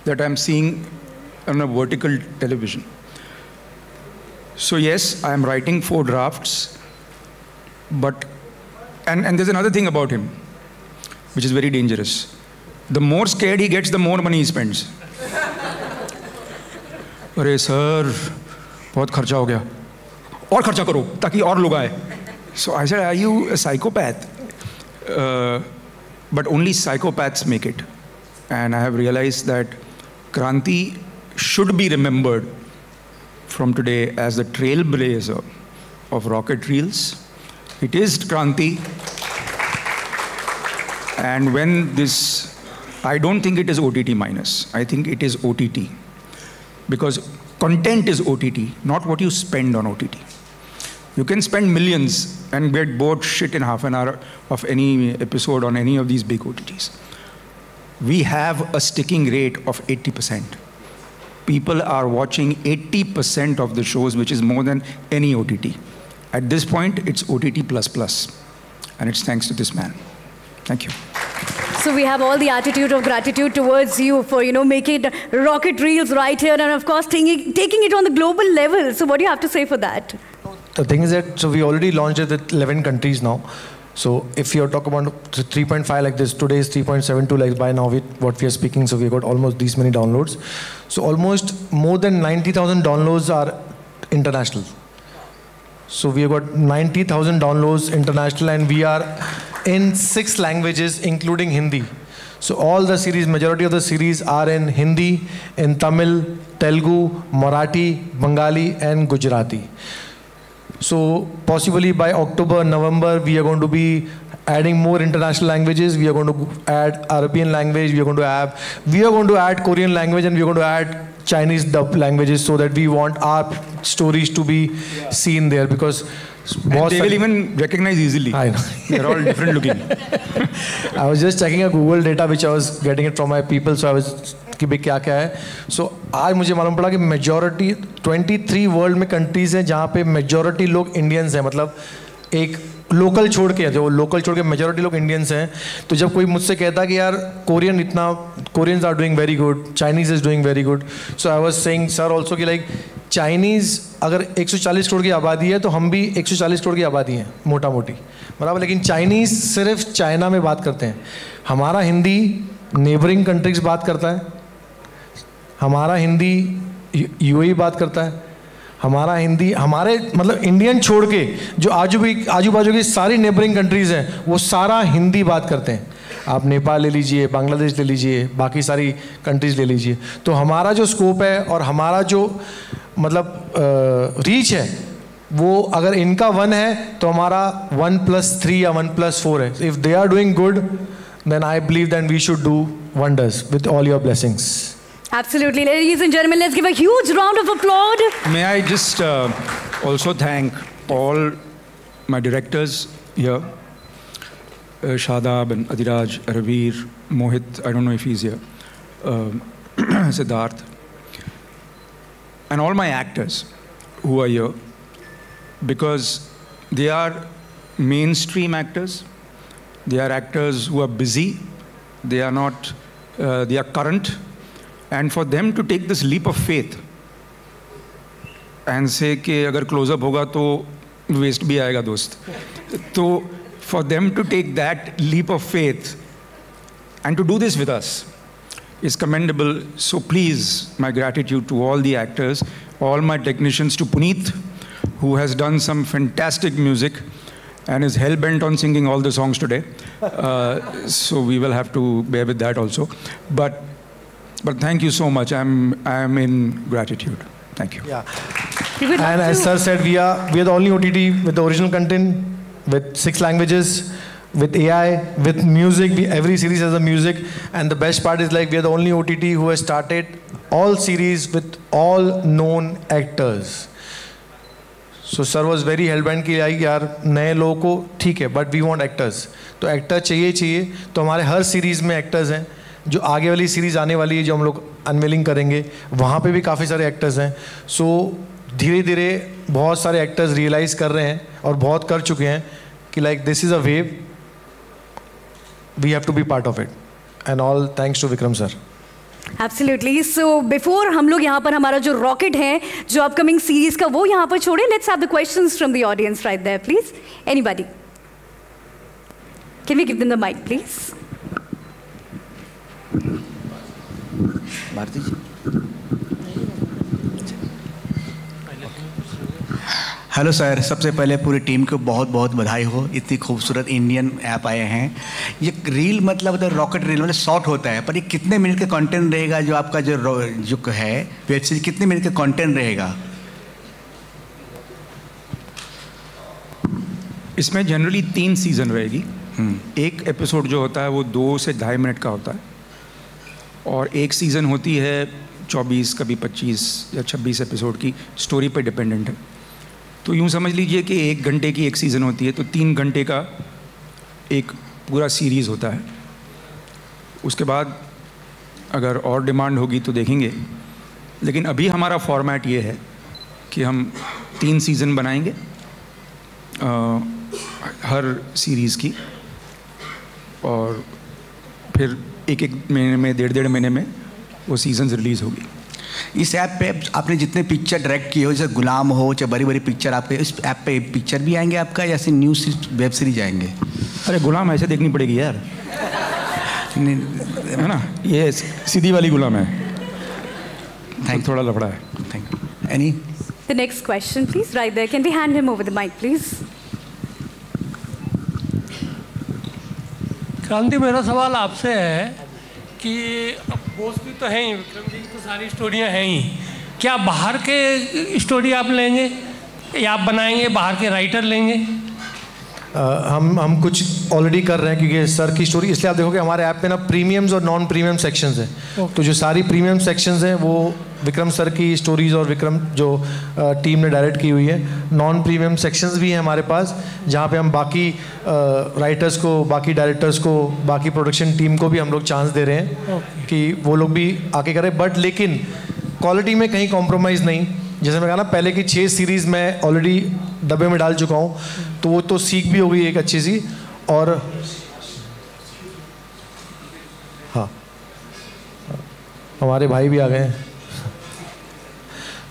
that I'm seeing on a vertical television. So yes, I am writing 4 drafts, but and there's another thing about him, which is very dangerous. The more scared he gets, the more money he spends. अरे sir, बहुत खर्चा हो गया, और खर्चा करो ताकि और लोग आए. So I said, are you a psychopath? But only psychopaths make it. And I have realised that Kranti should be remembered from today as the trailblazer of Rocket Reels. It is Kranti. And when this, I don't think it is OTT minus. I think it is OTT, because content is OTT, not what you spend on OTT. You can spend millions and get bored shit in half an hour of any episode on any of these big OTTs. We have a sticking rate of 80%. People are watching 80% of the shows, which is more than any OTT. At this point, it's OTT++. And it's thanks to this man. Thank you. So we have all the attitude of gratitude towards you for, you know, making rocket reels right here and of course taking it on the global level. So what do you have to say for that? The thing is that, so we already launched it at 11 countries now. So if you're talking about 3.5 like this, today is 3.72 like by now with what we are speaking. So we got almost these many downloads. So almost more than 90,000 downloads are international. So we have got 90,000 downloads international, and we are in 6 languages including Hindi. So all the series, majority of the series are in Hindi, in Tamil, Telugu, Marathi, Bengali and Gujarati. So possibly by October, November, we are going to be adding more international languages. We are going to add Arabian language, we are going to add Korean language, and we are going to add Chinese dub languages, so that we want our stories to be seen there, because they will even recognize easily. I know. They're all different looking. I was just checking a Google data which I was getting it from my people, so I was कि भाई क्या क्या है. So आज मुझे मालूम पड़ा कि मेजॉरिटी 23 वर्ल्ड में कंट्रीज़ हैं जहाँ पे मेजॉरिटी लोग इंडियंस हैं. मतलब एक लोकल छोड़ के, जो लोकल छोड़ के मेजॉरिटी लोग इंडियंस हैं. तो जब कोई मुझसे कहता कि यार Koreans are doing very good, Chinese is doing very good, so I was saying sir also कि लाइक चाइनीज़ अगर 140 करोड़ की आबादी है तो हम भी 140 करोड़ की आबादी हैं मोटा मोटी, बराबर. लेकिन चाइनीज़ सिर्फ चाइना में बात करते हैं. हमारा हिंदी नेबरिंग कंट्रीज बात करता है, हमारा हिंदी यूएई बात करता है, हमारा हिंदी हमारे मतलब इंडियन छोड़ के जो आजू बाजू की सारी नेबरिंग कंट्रीज़ हैं वो सारा हिंदी बात करते हैं। आप नेपाल ले लीजिए, बांग्लादेश ले लीजिए, बाकी सारी कंट्रीज़ ले लीजिए। तो हमारा जो स्कोप है और हमारा जो मतलब रीच है वो अगर इनका 1 है तो हमारा 1+3 या 1+4 है। If they are doing good then I believe that we should do wonders with all your blessings. Absolutely, ladies and gentlemen, let's give a huge round of applause. May I just also thank all my directors here, Shadab and Adiraj, Ravir, Mohit, I don't know if he's here, Siddharth, and all my actors who are here, because they are mainstream actors, they are actors who are busy, they are not, they are current. And for them to take this leap of faith and say कि अगर close-up होगा तो waste भी आएगा दोस्त, तो for them to take that leap of faith and to do this with us is commendable. So please, my gratitude to all the actors, all my technicians, to Puneet, who has done some fantastic music and is hell-bent on singing all the songs today. So we will have to bear with that also. But thank you so much. I am in gratitude. Thank you. Yeah. And as sir said, we are the only OTT with the original content, with 6 languages, with AI, with music. Every series has a music, and the best part is like we are the only OTT who has started all series with all known actors. So sir was very hell-bent कि यार नए लोगों को ठीक है, but we want actors. तो actor चाहिए तो हमारे हर सीरीज़ में एक्टर्स हैं। जो आगे वाली सीरीज़ आने वाली है जो हम लोग अनवेलिंग करेंगे वहाँ पे भी काफ़ी सारे एक्टर्स हैं। सो धीरे धीरे बहुत सारे एक्टर्स रियलाइज़ कर रहे हैं और बहुत कर चुके हैं कि like this is a wave, we have to be part of it, and all thanks to Vikram sir. Absolutely. So before हम लोग यहाँ पर हमारा जो रॉकेट है जो अपकमिंग सीरीज का वो यहाँ पर छोड़े, let's have the questions from the audience right there, please. Anybody? Can we give them the mic, please? Bharti ji. Hello sir, सबसे पहले पूरी टीम को बहुत बहुत बधाई हो, इतनी खूबसूरत इंडियन ऐप आए हैं। ये रील मतलब रॉकेट रील मतलब शॉर्ट होता है, पर ये कितने मिनट का कंटेंट रहेगा? जो आपका जो है वेब सीरीज कितने मिनट का कंटेंट रहेगा? इसमें जनरली 3 सीज़न रहेगी। एक एपिसोड जो होता है वो 2 से 2.5 मिनट का होता है, और एक सीज़न होती है 24 कभी 25 या 26 एपिसोड की, स्टोरी पे डिपेंडेंट है। तो यूँ समझ लीजिए कि 1 घंटे की एक सीज़न होती है, तो 3 घंटे का एक पूरा सीरीज़ होता है। उसके बाद अगर और डिमांड होगी तो देखेंगे, लेकिन अभी हमारा फॉर्मेट ये है कि हम 3 सीज़न बनाएंगे हर सीरीज़ की, और फिर एक महीने में 1.5 महीने में वो सीजन्स रिलीज़ होगी। इस ऐप पे आपने जितने पिक्चर डायरेक्ट किए हो, जैसे गुलाम हो, चाहे बड़ी बड़ी पिक्चर, आपके इस ऐप पे पिक्चर भी आएंगे आपका, या न्यू वेब सीरीज आएंगे? अरे गुलाम ऐसे देखनी पड़ेगी यार, है ना, ये सीधी वाली गुलाम है। थैंक, थोड़ा लफड़ा है। Thank you. Any The next question, please, right there. Can we hand him over the mic, please? क्रांति, मेरा सवाल आपसे है कि अब बॉस भी तो हैं ही, विक्रम जी की तो सारी स्टोरियाँ हैं ही, क्या बाहर के स्टोरी आप लेंगे या आप बनाएंगे, बाहर के राइटर लेंगे? हम कुछ ऑलरेडी कर रहे हैं, क्योंकि सर की स्टोरी, इसलिए आप देखोगे हमारे ऐप पे ना प्रीमियम्स और नॉन प्रीमियम सेक्शंस हैं। तो जो सारी प्रीमियम सेक्शंस हैं वो विक्रम सर की स्टोरीज़ और विक्रम जो टीम ने डायरेक्ट की हुई है। नॉन प्रीमियम सेक्शंस भी हैं हमारे पास, जहाँ पे हम बाकी राइटर्स को, बाकी डायरेक्टर्स को, बाकी प्रोडक्शन टीम को भी हम लोग चांस दे रहे हैं कि वो लोग भी आके करें, बट लेकिन क्वालिटी में कहीं कॉम्प्रोमाइज़ नहीं। जैसे मैं कहा ना, पहले की 6 सीरीज़ मैं ऑलरेडी डब्बे में डाल चुका हूँ, तो वो तो सीख भी हो गई एक अच्छी सी। और हाँ, हमारे भाई भी आ गए हैं,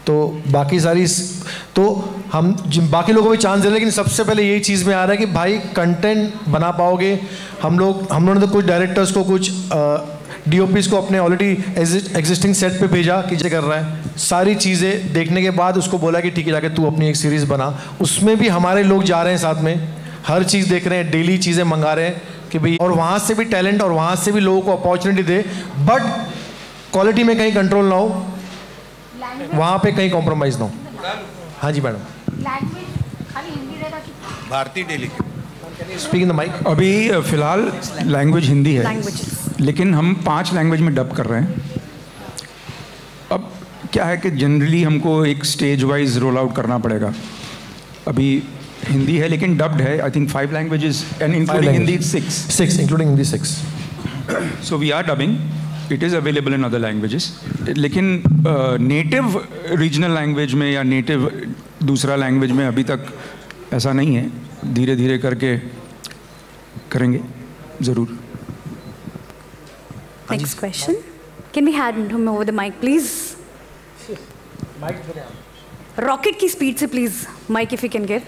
तो बाकी सारी, तो हम बाकी लोगों को भी चांस दे रहे हैं, लेकिन सबसे पहले यही चीज़ में आ रहा है कि भाई कंटेंट बना पाओगे। हम लोगों ने तो कुछ डायरेक्टर्स को, कुछ DOPs को अपने ऑलरेडी एग्जिस्टिंग सेट पे भेजा कि ये कर रहा है, सारी चीज़ें देखने के बाद उसको बोला कि ठीक है जाके तू अपनी एक सीरीज़ बना। उसमें भी हमारे लोग जा रहे हैं साथ में, हर चीज़ देख रहे हैं, डेली चीज़ें मंगा रहे हैं कि भाई, और वहाँ से भी टैलेंट और वहाँ से भी लोगों को अपॉर्चुनिटी दे, बट क्वालिटी में कहीं कंट्रोल ना हो, वहाँ पे कहीं कॉम्प्रोमाइज़ ना हो। हाँ जी मैडम। भारतीय डेली स्पीकिंग द माइक। अभी फिलहाल लैंग्वेज हिंदी है, लेकिन हम 5 लैंग्वेज में डब कर रहे हैं। अब क्या है कि जनरली हमको एक स्टेज वाइज रोल आउट करना पड़ेगा। अभी हिंदी है लेकिन डब्ड है, I think 5 languages and including Hindi 6 including Hindi 6। So we are dubbing, it is available in other languages, लेकिन नेटिव रीजनल लैंग्वेज में या नेटिव दूसरा लैंग्वेज में अभी तक ऐसा नहीं है। धीरे धीरे करके करेंगे ज़रूर। Next question. Can we hand him over the mic, please? Rocket की स्पीड से please, mic if you can get.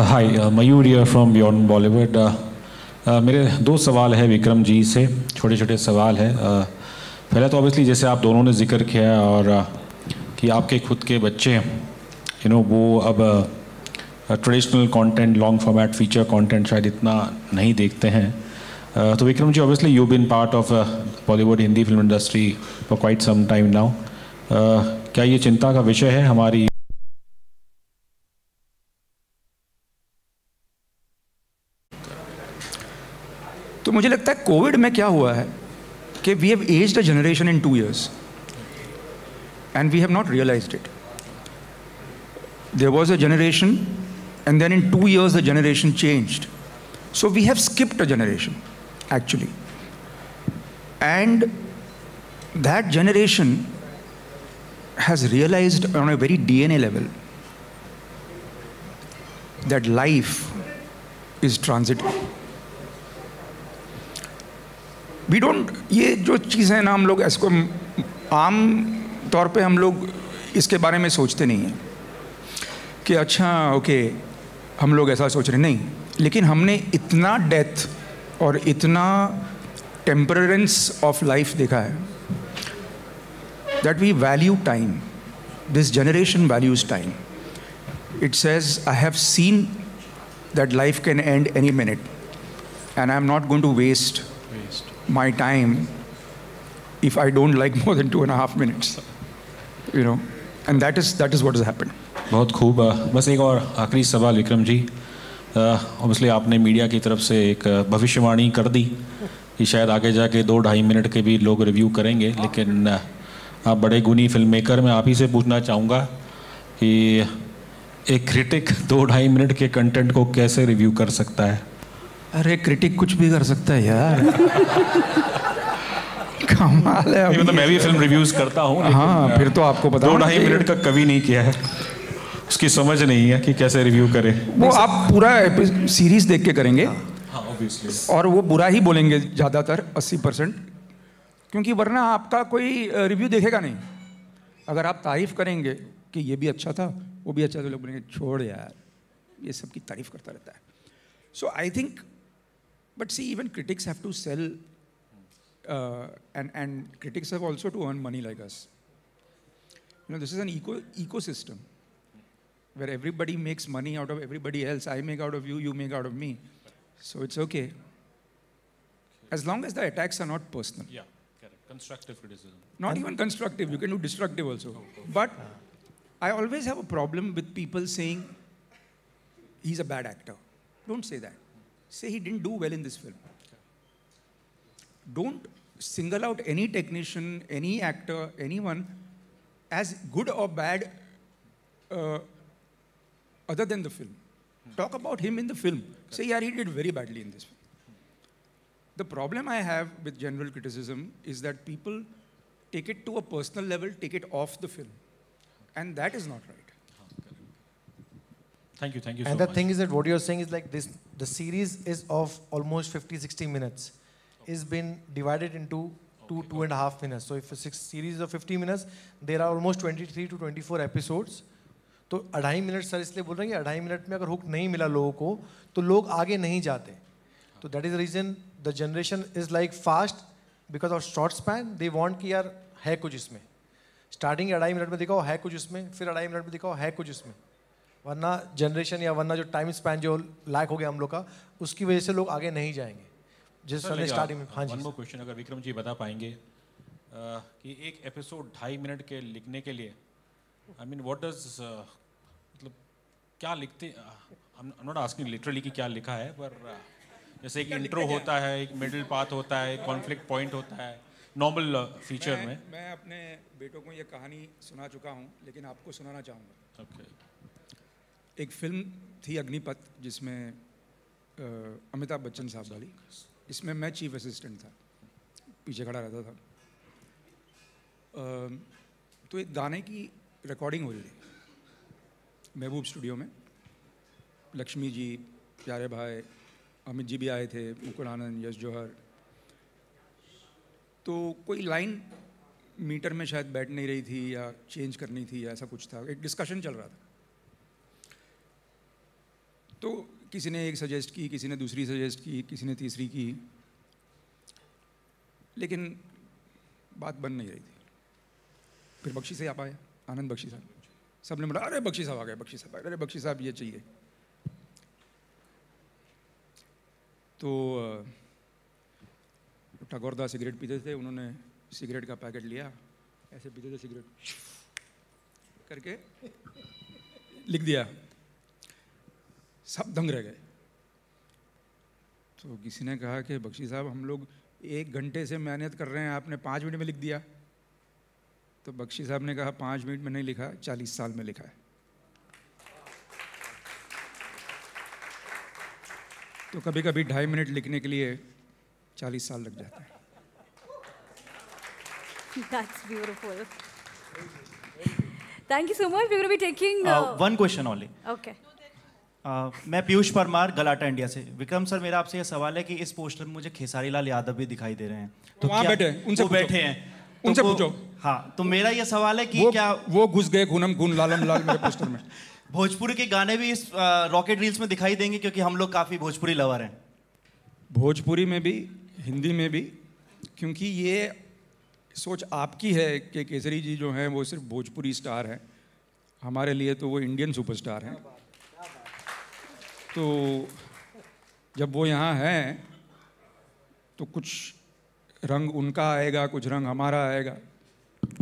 Hi, Mayur here from beyond Bollywood. मेरे 2 सवाल है विक्रम जी से, छोटे छोटे सवाल है। पहले तो ऑब्वियसली जैसे आप दोनों ने जिक्र किया और कि आपके खुद के बच्चे वो अब traditional content, long format feature content शायद इतना नहीं देखते हैं। तो Vikram ji, obviously you been part of Bollywood Hindi film industry for quite some time now. क्या ये चिंता का विषय है हमारी? तो मुझे लगता है कोविड में क्या हुआ है कि we have aged a generation in 2 years and we have not realized it. There was a generation and then in 2 years the generation changed. So we have skipped a generation actually. And that generation has realized on a very DNA level that life is transitive. We don't, ये जो चीज़ है ना, हम लोग इसको आम तौर पे हम लोग इसके बारे में सोचते नहीं हैं कि अच्छा ओके हम लोग ऐसा सोच रहे नहीं, लेकिन हमने इतना डेथ और इतना टेम्परेंस ऑफ लाइफ देखा है that we value time. This generation values time. It says I have seen that life can end any minute and I am not going to waste my time if I don't like more than 2.5 minutes, and that is what has happened. बहुत खूब. बस एक और आखिरी सवाल Vikram ji. Obviously आपने media की तरफ से एक भविष्यवाणी कर दी कि शायद आगे जाके 2-2.5 मिनट के भी लोग रिव्यू करेंगे, लेकिन आप बड़े गुनी फिल्म मेकर, मैं आप ही से पूछना चाहूँगा कि एक क्रिटिक 2-2.5 मिनट के कंटेंट को कैसे रिव्यू कर सकता है? अरे क्रिटिक कुछ भी कर सकता है यार. कमाल है. अभी तो मैं भी फिल्म रिव्यूज करता हूँ. हाँ, फिर तो आपको पता 2-2.5 मिनट का कभी नहीं किया है, उसकी समझ नहीं है कि कैसे रिव्यू करें. वो आप पूरा सीरीज देख के करेंगे. हाँ, ऑब्वियसली. और वो बुरा ही बोलेंगे ज़्यादातर 80%, क्योंकि वरना आपका कोई रिव्यू देखेगा नहीं. अगर आप तारीफ करेंगे कि ये भी अच्छा था वो भी अच्छा था, लोग बोलेंगे छोड़ यार ये सब की तारीफ करता रहता है. So I think, but see, even critics have to sell, and critics have also to earn money like us. This is an ecosystem where everybody makes money out of everybody else. I make out of you, you make out of me. So it's okay. As long as the attacks are not personal. Yeah, correct. Constructive criticism. Not even constructive, you can do destructive also. But I always have a problem with people saying he's a bad actor. Don't say that. Say he didn't do well in this film. Don't single out any technician, any actor, anyone as good or bad other than the film. Talk about him in the film. Say, yeah, he did very badly in this film. The problem I have with general criticism is that people take it to a personal level, take it off the film. And that is not right. Thank you so much. And the thing is that what you're saying is like this, the series is of almost 50-60 minutes. It's been divided into 2.5 minutes. So if a series of 50 minutes, there are almost 23 to 24 episodes. तो 2.5 minute sir इसलिए बोल रहे हैं कि 2.5 minute में अगर hook नहीं मिला लोगों को तो लोग आगे नहीं जाते. तो that is the reason the generation is like fast because of short span. They want कि यार है कुछ इसमें, स्टार्टिंग 2.5 मिनट में दिखाओ है कुछ इसमें, फिर 2.5 मिनट में दिखाओ है कुछ इसमें. वरना जनरेशन या वरना जो टाइम स्पैन जो लैक हो गया हम लोग का, उसकी वजह से लोग आगे नहीं जाएंगे. जिस सर स्टार्टिंग में. हाँ जी. वन मोर क्वेश्चन, अगर विक्रम जी बता पाएंगे कि एक एपिसोड 2.5 मिनट के लिखने के लिए, आई मीन व्हाट डज, मतलब क्या लिखते, आई एम नॉट आस्किंग लिटरली कि क्या लिखा है, पर जैसे एक इंट्रो होता है, एक मिडिल पाथ होता है, एक कॉन्फ्लिक्ट पॉइंट होता है नॉर्मल फीचर में. मैं अपने बेटों को ये कहानी सुना चुका हूँ, लेकिन आपको सुनाना चाहूँगा. ओके. एक फिल्म थी अग्निपथ, जिसमें अमिताभ बच्चन साहब वाली. इसमें मैं चीफ असिस्टेंट था, पीछे खड़ा रहता था. तो एक गाने की रिकॉर्डिंग हो रही थी महबूब स्टूडियो में. लक्ष्मी जी, प्यारे भाई, अमित जी भी आए थे, मुकुल आनंद, यश जौहर. तो कोई लाइन मीटर में शायद बैठ नहीं रही थी या चेंज करनी थी या ऐसा कुछ था. एक डिस्कशन चल रहा था. तो किसी ने एक सजेस्ट की, किसी ने दूसरी सजेस्ट की, किसी ने तीसरी की, लेकिन बात बन नहीं रही थी. फिर बख्शी साहब आए, आनंद बख्शी साहब. सब ने बोला अरे बख्शी साहब आ गए, बख्शी साहब आ गए, अरे बख्शी साहब ये चाहिए. तो टगोरदा सिगरेट पीते थे, उन्होंने सिगरेट का पैकेट लिया, ऐसे पीते थे सिगरेट करके लिख दिया. सब दंग रह गए. तो किसी ने कहा कि बख्शी साहब हम लोग 1 घंटे से मेहनत कर रहे हैं, आपने 5 मिनट में लिख दिया. तो बख्शी साहब ने कहा 5 मिनट में नहीं लिखा, 40 साल में लिखा है. तो कभी कभी 2.5 मिनट लिखने के लिए 40 साल लग जाते हैं. That's beautiful. Thank you so much. We're going to be taking one question only. Okay. मैं पीयूष परमार, गलाटा इंडिया से. विक्रम सर, मेरा आपसे ये सवाल है कि इस पोस्टर में मुझे खेसारी लाल यादव भी दिखाई दे रहे हैं. तो वहाँ बैठे हैं, उनसे बैठे हैं, उनसे पूछो. हाँ, तो मेरा ये सवाल है कि क्या वो घुस गए खूनम खून लालम लाल मेरे पोस्टर में. भोजपुरी के गाने भी इस रॉकेट रील्स में दिखाई देंगे, क्योंकि हम लोग काफ़ी भोजपुरी लवर हैं. भोजपुरी में भी, हिंदी में भी, क्योंकि ये सोच आपकी है कि केसरी जी जो हैं वो सिर्फ भोजपुरी स्टार हैं. हमारे लिए तो वो इंडियन सुपरस्टार हैं. तो जब वो यहाँ हैं तो कुछ रंग उनका आएगा, कुछ रंग हमारा आएगा,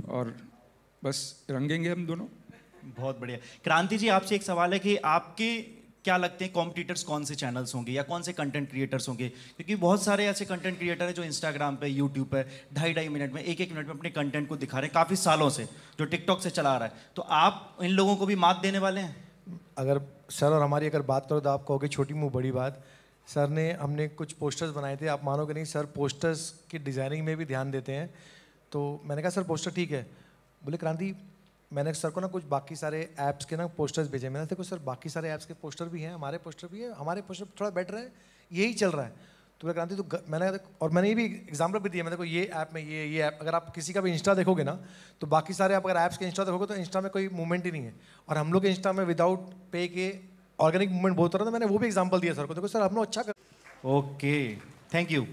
और बस रंगेंगे हम दोनों. बहुत बढ़िया. क्रांति जी, आपसे एक सवाल है कि आपके क्या लगते हैं कॉम्पिटिटर्स कौन से चैनल्स होंगे या कौन से कंटेंट क्रिएटर्स होंगे? क्योंकि बहुत सारे ऐसे कंटेंट क्रिएटर हैं जो इंस्टाग्राम पे, यूट्यूब पे 2.5 मिनट में, 1 मिनट में अपने कंटेंट को दिखा रहे हैं काफ़ी सालों से, जो टिकटॉक से चला रहा है. तो आप इन लोगों को भी मात देने वाले हैं? अगर सर और हमारी अगर बात करो तो आप कहोगे छोटी मुँह बड़ी बात. सर ने, हमने कुछ पोस्टर्स बनाए थे, आप मानोगे नहीं, सर पोस्टर्स की डिज़ाइनिंग में भी ध्यान देते हैं. तो मैंने कहा सर पोस्टर ठीक है. बोले क्रांति, मैंने सर को ना कुछ बाकी सारे ऐप्स के ना पोस्टर्स भेजे. मैंने देखो सर बाकी सारे ऐप्स के पोस्टर भी हैं, हमारे पोस्टर भी है, हमारे पोस्टर थोड़ा बेटर है, यही चल रहा है. तो बोले क्रांति तो मैंने, और मैंने ये भी एग्जाम्पल भी दिया, मैंने देखो ये ऐप में ये ऐप, अगर आप किसी का भी इंस्टा देखोगे ना तो बाकी सारे आप अगर ऐप्स के इंस्टा देखोगे तो इंस्टा में कोई मूवमेंट ही नहीं है, और हम लोग इंस्टा में विदाउट पे के ऑर्गेनिक मूवमेंट बहुत हो रहा था. मैंने वो भी एग्जाम्पल दिया सर को, देखो सर हम लोग अच्छा कर. Okay, thank you.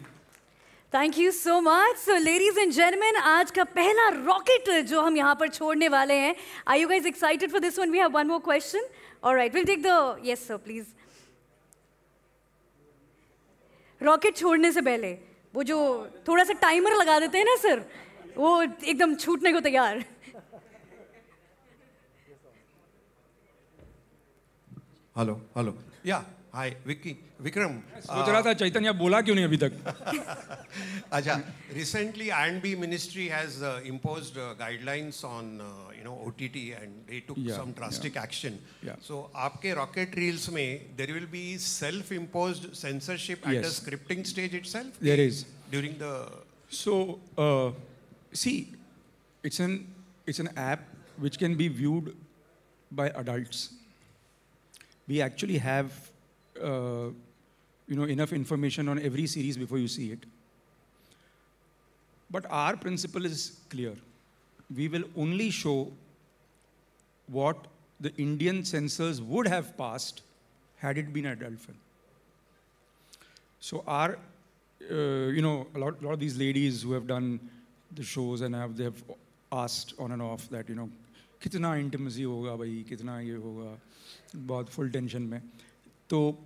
Thank you so much. So ladies and gentleman, आज का पहला रॉकेट जो हम यहाँ पर छोड़ने वाले हैं. Are you guys excited for this one? We have one more question. Alright, will take the, yes sir please. Rocket छोड़ने से पहले वो जो थोड़ा सा टाइमर लगा देते हैं ना सर, वो एकदम छूटने को तैयार. हेलो हेलो, या हाय विक्की, विक्रम. सोच रहा था चैतन्य बोला क्यों नहीं अभी तक. अच्छा, recently R&B ministry has imposed guidelines on OTT and they took some drastic action. So आपके rocket reels में there will be self-imposed censorship at the scripting stage itself. There is during the. So see, it's an app which can be viewed by adults. We actually have enough information on every series before you see it. But our principle is clear. We will only show what the Indian censors would have passed had it been an adult film. So our, you know, a lot of these ladies who have done the shows and they have asked on and off that, you know, कितना intimacy होगा भाई, कितना ये होगा, बहुत full tension में. So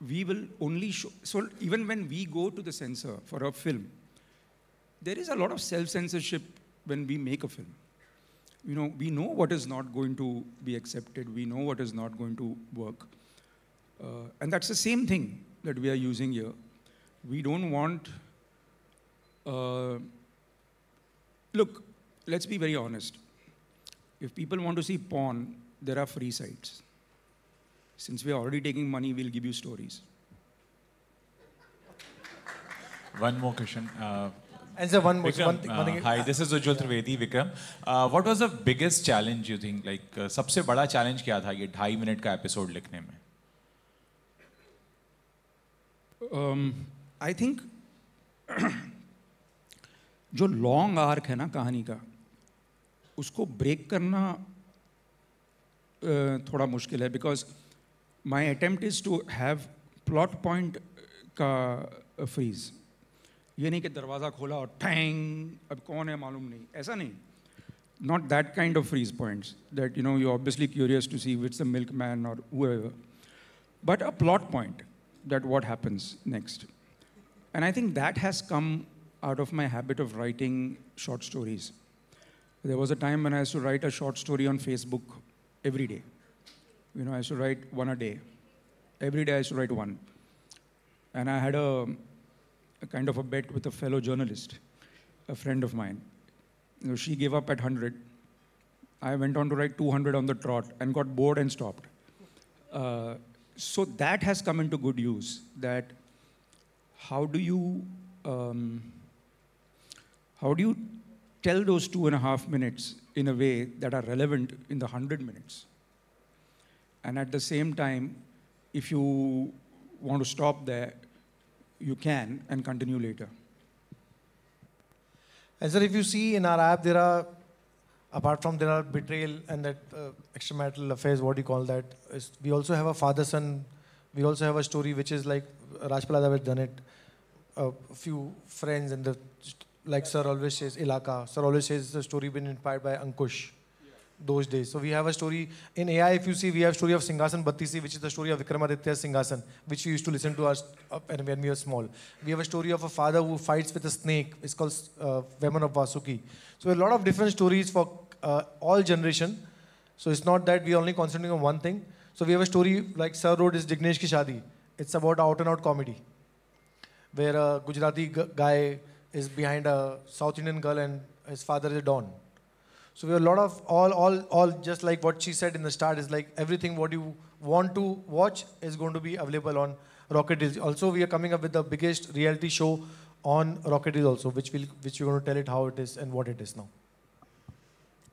we will only show, so even when we go to the censor for a film, there is a lot of self-censorship when we make a film. You know, we know what is not going to be accepted, we know what is not going to work. And that's the same thing that we are using here. We don't want, look, let's be very honest. If people want to see porn, there are free sites. Since we are already taking money, we'll give you stories. One more question. Answer one more. Vikram, one thing. hi, this is Ujjwal Trivedi. Vikram, what was the biggest challenge you think? Like, सबसे बड़ा challenge क्या था ये 2.5 minute का episode लिखने में? I think जो long arc है ना कहानी का, उसको break करना थोड़ा मुश्किल है, because my attempt is to have plot point का freeze. ये नहीं कि दरवाज़ा खोला और टैंग अब कौन है मालूम नहीं, ऐसा नहीं. Not that kind of freeze points that, you know, you're obviously curious to see which the milkman or whoever, but a plot point that what happens next. And I think that has come out of my habit of writing short stories. There was a time when I used to write a short story on Facebook every day. You know, I used to write one a day. Every day I used to write one. And I had a kind of a bet with a fellow journalist, a friend of mine. You know, she gave up at 100. I went on to write 200 on the trot and got bored and stopped. So that has come into good use, that how do you tell those 2.5 minutes in a way that are relevant in the 100 minutes? And at the same time, if you want to stop there, you can and continue later. And sir, if you see in our app, there are, apart from there are betrayal and that extramarital affairs, what do you call that? We also have a father-son. We also have a story which is like Rajpal has done it. A few friends and the, like Sir always says, Ilaka. Sir always says the story been inspired by Ankush. Those days. So we have a story in AI. If you see, we have story of Singhasan Battisi, which is the story of Vikramaditya's Singhasan, which we used to listen to us when we were small. We have a story of a father who fights with a snake. It's called Veman of Vasuki. So a lot of different stories for all generation. So it's not that we are only concentrating on one thing. So we have a story like Sir wrote is Jignesh Ki Shadi. It's about out and out comedy, where a Gujarati guy is behind a South Indian girl and his father is a don. So we have a lot of all just like what she said in the start is like everything what you want to watch is going to be available on Rocket Reels. Also, we are coming up with the biggest reality show on Rocket Reels also, which we're going to tell it how it is and what it is now.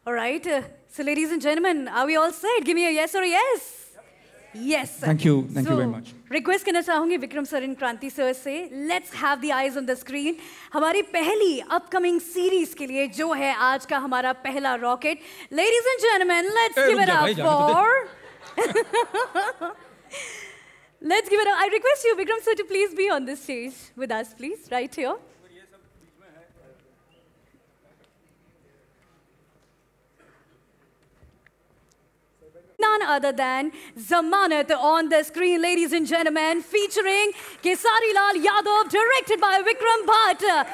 All right. So ladies and gentlemen, are we all set? Give me a yes or a yes. Yes. Thank you. Thank you very much. Request करना चाहूँगी Vikram sir and क्रांति sir से, let's have the eyes on the screen. हमारी पहली upcoming series के लिए जो है आज का हमारा पहला rocket. Ladies and gentlemen, let's give it up for. Let's give it up. I request you, Vikram sir, to please be on this stage with us, please, right here. None other than Zamanat on the screen, ladies and gentlemen, featuring Kesari Lal Yadav, directed by Vikram Bhatt.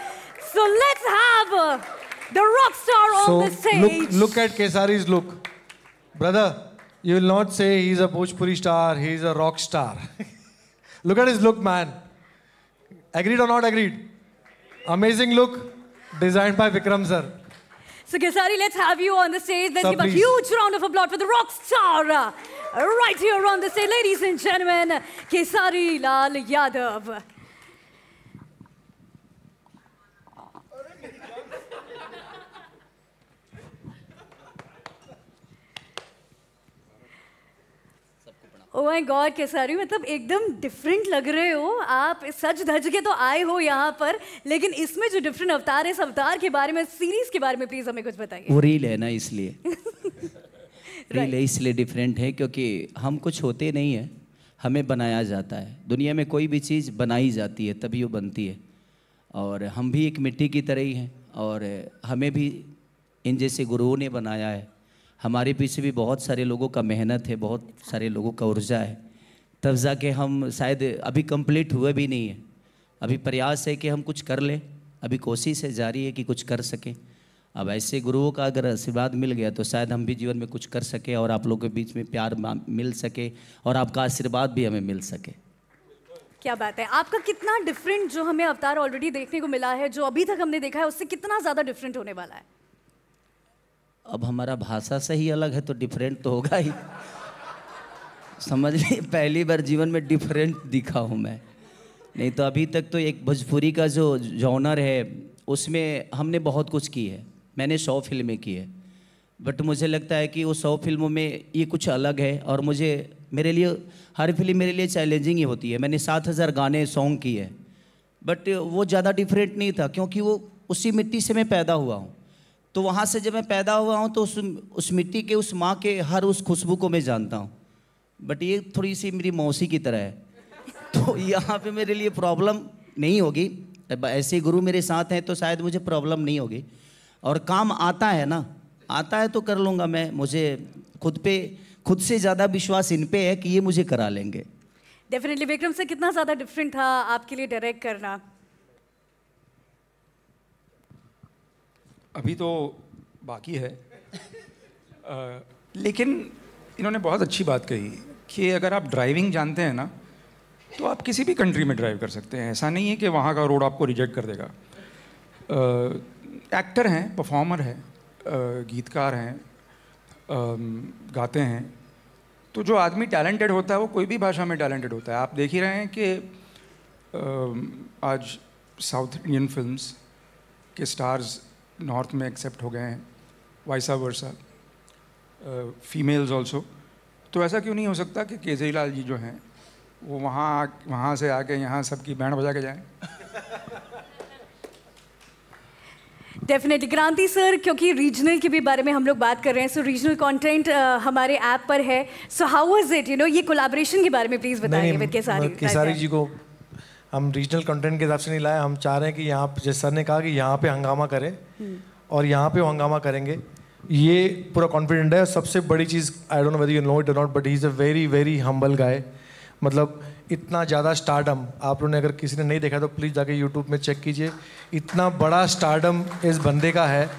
So let's have the rock star on the stage. Look at Kesari's look. Brother, you will not say he's a Bhojpuri star, he's a rock star. Look at his look, man. Agreed or not agreed? Amazing look, designed by Vikram sir. So Kesari, let's have you on the stage. Let's give a huge round of applause for the rock star right here on the stage. Ladies and gentlemen, Kesari Lal Yadav. Oh my God, Khesari, मतलब एकदम different लग रहे हो आप. सच धज के तो आए हो यहाँ पर, लेकिन इसमें जो डिफरेंट अवतार है, इस अवतार के बारे में, सीरीज के बारे में प्लीज हमें कुछ बताइए. वो रील है ना इसलिए. रील इसलिए डिफरेंट है क्योंकि हम कुछ होते नहीं हैं, हमें बनाया जाता है। दुनिया में कोई भी चीज़ बनाई जाती है तभी वो बनती है, और हम भी एक मिट्टी की तरह ही हैं, और हमें भी इन जैसे गुरुओं ने बनाया है। हमारे पीछे भी बहुत सारे लोगों का मेहनत है, बहुत सारे लोगों का ऊर्जा है, तब जाके हम शायद अभी कंप्लीट हुए भी नहीं हैं। अभी प्रयास है कि हम कुछ कर लें, अभी कोशिश है जारी है कि कुछ कर सकें। अब ऐसे गुरुओं का अगर आशीर्वाद मिल गया तो शायद हम भी जीवन में कुछ कर सके, और आप लोगों के बीच में प्यार मिल सके, और आपका आशीर्वाद भी हमें मिल सके। क्या बात है। आपका कितना डिफरेंट जो हमें अवतार ऑलरेडी देखने को मिला है, जो अभी तक हमने देखा है, उससे कितना ज़्यादा डिफरेंट होने वाला है? अब हमारा भाषा से ही अलग है तो डिफरेंट तो होगा ही। समझ ली, पहली बार जीवन में डिफरेंट दिखा हूँ मैं, नहीं तो अभी तक तो एक भोजपुरी का जो जॉनर है उसमें हमने बहुत कुछ की है। मैंने 100 फिल्में की है, बट मुझे लगता है कि वो 100 फिल्मों में ये कुछ अलग है, और मेरे लिए हर फिल्म मेरे लिए चैलेंजिंग ही होती है। मैंने 7000 गाने सॉन्ग किए हैं, बट वो ज़्यादा डिफरेंट नहीं था क्योंकि वो उसी मिट्टी से मैं पैदा हुआ हूँ। तो वहाँ से जब मैं पैदा हुआ हूँ तो उस मिट्टी के, उस माँ के हर उस खुशबू को मैं जानता हूँ। बट ये थोड़ी सी मेरी मौसी की तरह है, तो यहाँ पे मेरे लिए प्रॉब्लम नहीं होगी। ऐसे गुरु मेरे साथ हैं तो शायद मुझे प्रॉब्लम नहीं होगी, और काम आता है ना, आता है तो कर लूँगा मैं। मुझे खुद से ज़्यादा विश्वास इन पे है कि ये मुझे करा लेंगे। डेफिनेटली। विक्रम से कितना ज़्यादा डिफरेंट था आपके लिए डायरेक्ट करना? अभी तो बाकी है, लेकिन इन्होंने बहुत अच्छी बात कही कि अगर आप ड्राइविंग जानते हैं ना तो आप किसी भी कंट्री में ड्राइव कर सकते हैं। ऐसा नहीं है कि वहाँ का रोड आपको रिजेक्ट कर देगा। एक्टर हैं, परफॉर्मर हैं, गीतकार हैं, गाते हैं, तो जो आदमी टैलेंटेड होता है वो कोई भी भाषा में टैलेंटेड होता है। आप देख ही रहे हैं कि आज साउथ इंडियन फिल्म्स के स्टार्स नॉर्थ में एक्सेप्ट हो गए हैं, वाइसा वर्सा, फीमेल्स ऑल्सो। तो ऐसा क्यों नहीं हो सकता कि केजरीलाल जी जो हैं वो वहाँ से आके यहाँ सबकी बैंड बजा के जाएं? डेफिनेटली। क्रांति सर, क्योंकि रीजनल के भी बारे में हम लोग बात कर रहे हैं, सो रीजनल कंटेंट हमारे ऐप पर है, सो हाउ वाज इट, ये कोलैबोरेशन के बारे में प्लीज़ बताइए विद केसारी जी को हम रीजनल कंटेंट के हिसाब से नहीं लाए। हम चाह रहे हैं कि यहाँ पे, जैसे सर ने कहा कि यहाँ पे हंगामा करें, और यहाँ पे वो हंगामा करेंगे, ये पूरा कॉन्फिडेंट है। सबसे बड़ी चीज़, I don't know whether you know it और not, but he is a very very humble guy. मतलब इतना ज़्यादा स्टारडम, आप लोगों ने अगर किसी ने नहीं देखा तो प्लीज़ जाके यूट्यूब में चेक कीजिए। इतना बड़ा स्टारडम इस बंदे का है,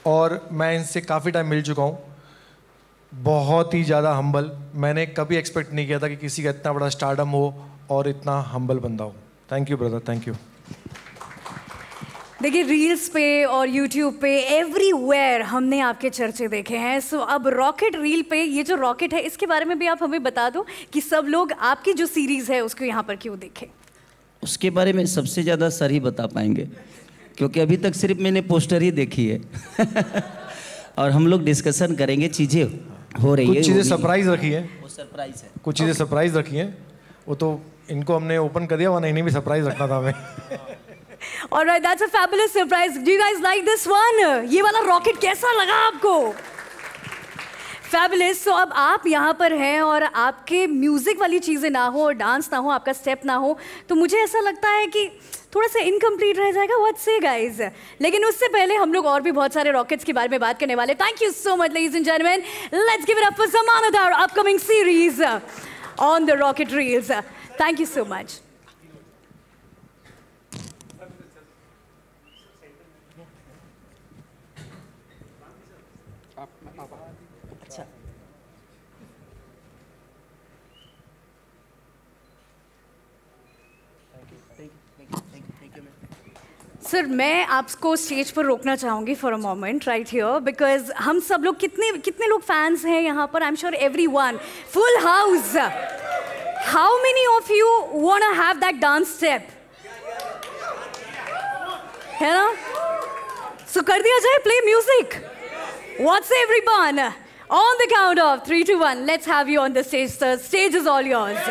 और मैं इनसे काफ़ी टाइम मिल चुका हूँ। बहुत ही ज़्यादा हम्बल। मैंने कभी एक्सपेक्ट नहीं किया था कि किसी का इतना बड़ा स्टारडम हो और इतना हम्बल बंदा हो। Thank you brother, thank you. देखिए, रील्स पे और यूट्यूब पे एवरीवेयर हमने आपके चर्चे देखे हैं। सो अब रॉकेट रील पे, ये जो रॉकेट है इसके बारे में भी आप हमें बता दो कि सब लोग आपकी जो सीरीज़ है उसको यहाँ पर क्यों देखें। उसके बारे में सबसे ज़्यादा सर ही बता पाएंगे, क्योंकि अभी तक सिर्फ मैंने पोस्टर ही देखी है। और हम लोग डिस्कशन करेंगे, चीज़ें हो रही है, कुछ चीज़ें सरप्राइज रखी है, वो सरप्राइज है, कुछ चीज़ें सरप्राइज रखी हैं। वो तो इनको हमने ओपन कर दिया, वरना इन्हें भी सरप्राइज रखना था हमें। Alright, that's a fabulous surprise. Do you guys like this one? ये वाला रॉकेट कैसा लगा आपको? Fabulous. So अब आप यहाँ पर हैं और आपके म्यूजिक वाली चीज़ें ना हो और डांस ना हो, आपका स्टेप ना हो, तो मुझे ऐसा लगता है कि थोड़ा सा इनकम्प्लीट रह जाएगा। What say guys? लेकिन उससे पहले हम लोग और भी बहुत सारे रॉकेट्स के बारे में बात करने वाले। Thank you so much, ladies and gentlemen. Let's give it up for Samana, our upcoming series on the Rocket Reels. Thank you so much. Sir, मैं आपको स्टेज पर रोकना चाहूँगी for a moment right here, because हम सब लोग कितने लोग फैंस हैं यहाँ पर? I am sure everyone, full house. How many of you want to have that dance step? है ना? सो कर दिया जाए play music. What's everyone? On the count of 3, 2, 1, let's have you on the stage sir. Stage is all yours.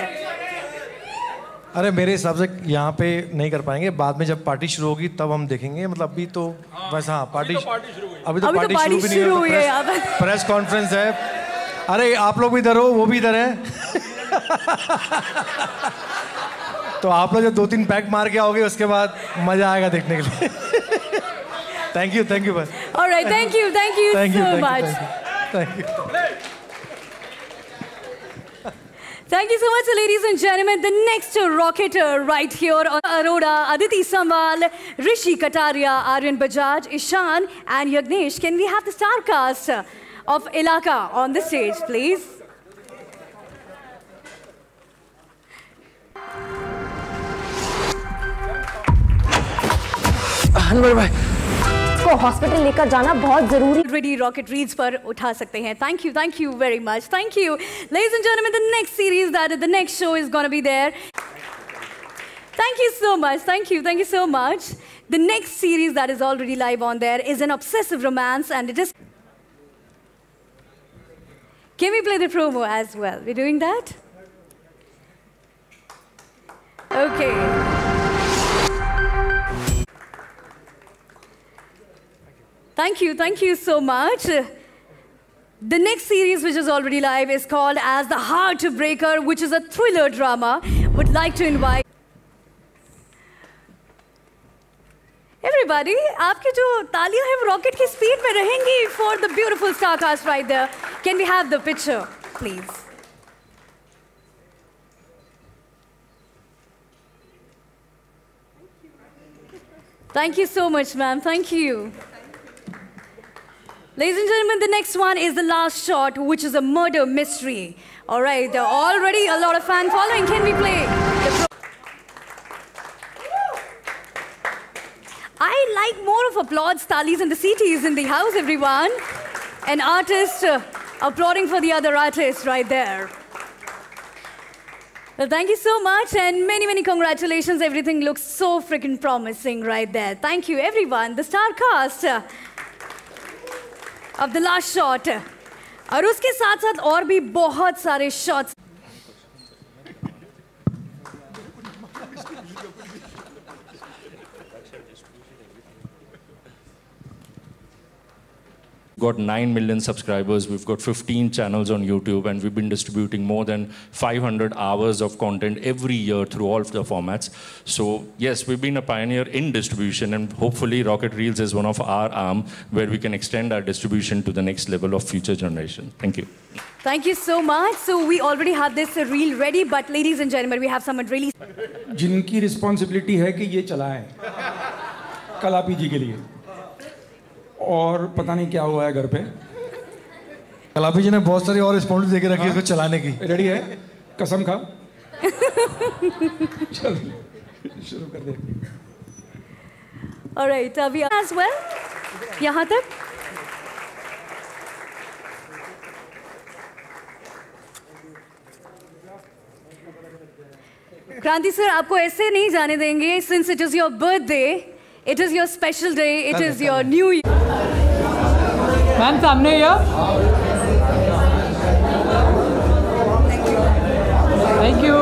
अरे मेरे हिसाब से यहाँ पे नहीं कर पाएंगे, बाद में जब पार्टी शुरू होगी तब हम देखेंगे। मतलब अभी तो बस हाँ पार्टी अभी तो पार्टी शुरू भी नहीं हुई है, प्रेस कॉन्फ्रेंस है। अरे आप लोग भी इधर हो, वो भी इधर है। तो आप लोग जब 2-3 पैक मार के आओगे उसके बाद मजा आएगा देखने के लिए। थैंक यू बस। Alright, thank you so much. Thank you. Thank you so much, ladies and gentlemen. The next rocketer right here on Arora, Aditi Samval, Rishi Kataria, Aryan Bajaj, Ishan, and Yagnesh. Can we have the star cast of Ilaka on the stage, please? Anwar भाई को hospital लेकर जाना बहुत जरूरी। Ready rocket reads पर उठा सकते हैं। Thank you very much. Thank you, ladies and gentlemen. The next series, the next show is gonna be there. Thank you so much. Thank you so much. The next series that is already live on there is an obsessive romance, and it is. Can we play the promo as well? We're doing that. Okay. Thank you so much. The next series, which is already live, is called as The Heartbreaker, which is a thriller drama. Would like to invite everybody. आपकी जो तालियां हैं वो rocket की speed में रहेंगी for the beautiful star cast right there. Can we have the picture, please? Thank you so much, ma'am. Thank you. Ladies and gentlemen, the next one is The Last Shot, which is a murder mystery. All right, there are already a lot of fan following. Can we play? I like more of applause, talis, and the CTs in the house, everyone. An artist applauding for the other artist right there. Well, thank you so much, and many congratulations. Everything looks so freaking promising right there. Thank you, everyone. The star cast of The Last Shot. और उसके साथ साथ और भी बहुत सारे shots. Got 9 million subscribers, we've got 15 channels on YouTube, and we've been distributing more than 500 hours of content every year through all of the formats. So yes, we've been a pioneer in distribution, and hopefully Rocket Reels is one of our arm where we can extend our distribution to the next level of future generation. Thank you. Thank you so much. So we already have this reel ready, but ladies and gentlemen, we have someone really... जिनकी responsibility है कि ये चलाएं कलापी जी के लिए, और पता नहीं क्या हुआ है घर पे। कलापी जी ने बहुत सारी और रिस्पॉन्सिबिलिटी देके रखी है उसको चलाने की। रेडी है? कसम खा। चल शुरू कर दे। Alright, अभी as well यहाँ तक। क्रांति सर आपको ऐसे नहीं जाने देंगे, since it is your birthday. It is your special day. It is your new year. Ma'am सामने या? Thank you.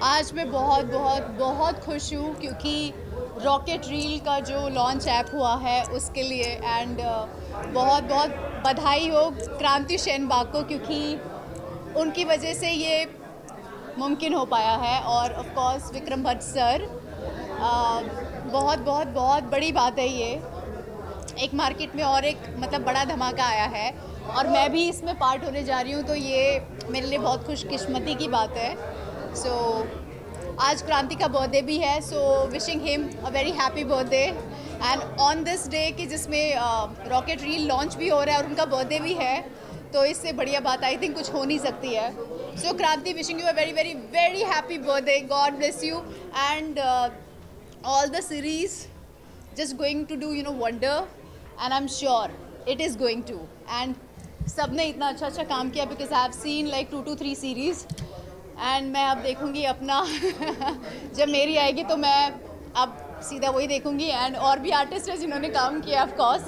आज मैं बहुत खुश हूँ क्योंकि रॉकेट रील का जो लॉन्च ऐप हुआ है उसके लिए, एंड बहुत बधाई हो क्रांति शेनबाग को, क्योंकि उनकी वजह से ये मुमकिन हो पाया है। और of course Vikram Bhatt sir, बहुत बड़ी बात है ये। एक मार्केट में और एक मतलब बड़ा धमाका आया है और मैं भी इसमें पार्ट होने जा रही हूँ, तो ये मेरे लिए बहुत खुशकिस्मती की बात है। सो आज क्रांति का बर्थडे भी है, so wishing him a very happy birthday, and on this day कि जिसमें रॉकेट रील लॉन्च भी हो रहा है और उनका बर्थडे भी है, तो इससे बढ़िया बात आई थिंक कुछ हो नहीं सकती है. सो क्रांति, wishing you a very very very happy birthday. God bless you and all the series just going to do wonder, and I'm sure it is going to. And सबने इतना अच्छा काम किया because I have seen like 2 to 3 series and मैं अब देखूँगी अपना जब मेरी आएगी तो मैं अब सीधा वही देखूँगी. and और भी आर्टिस्ट हैं जिन्होंने काम किया of course,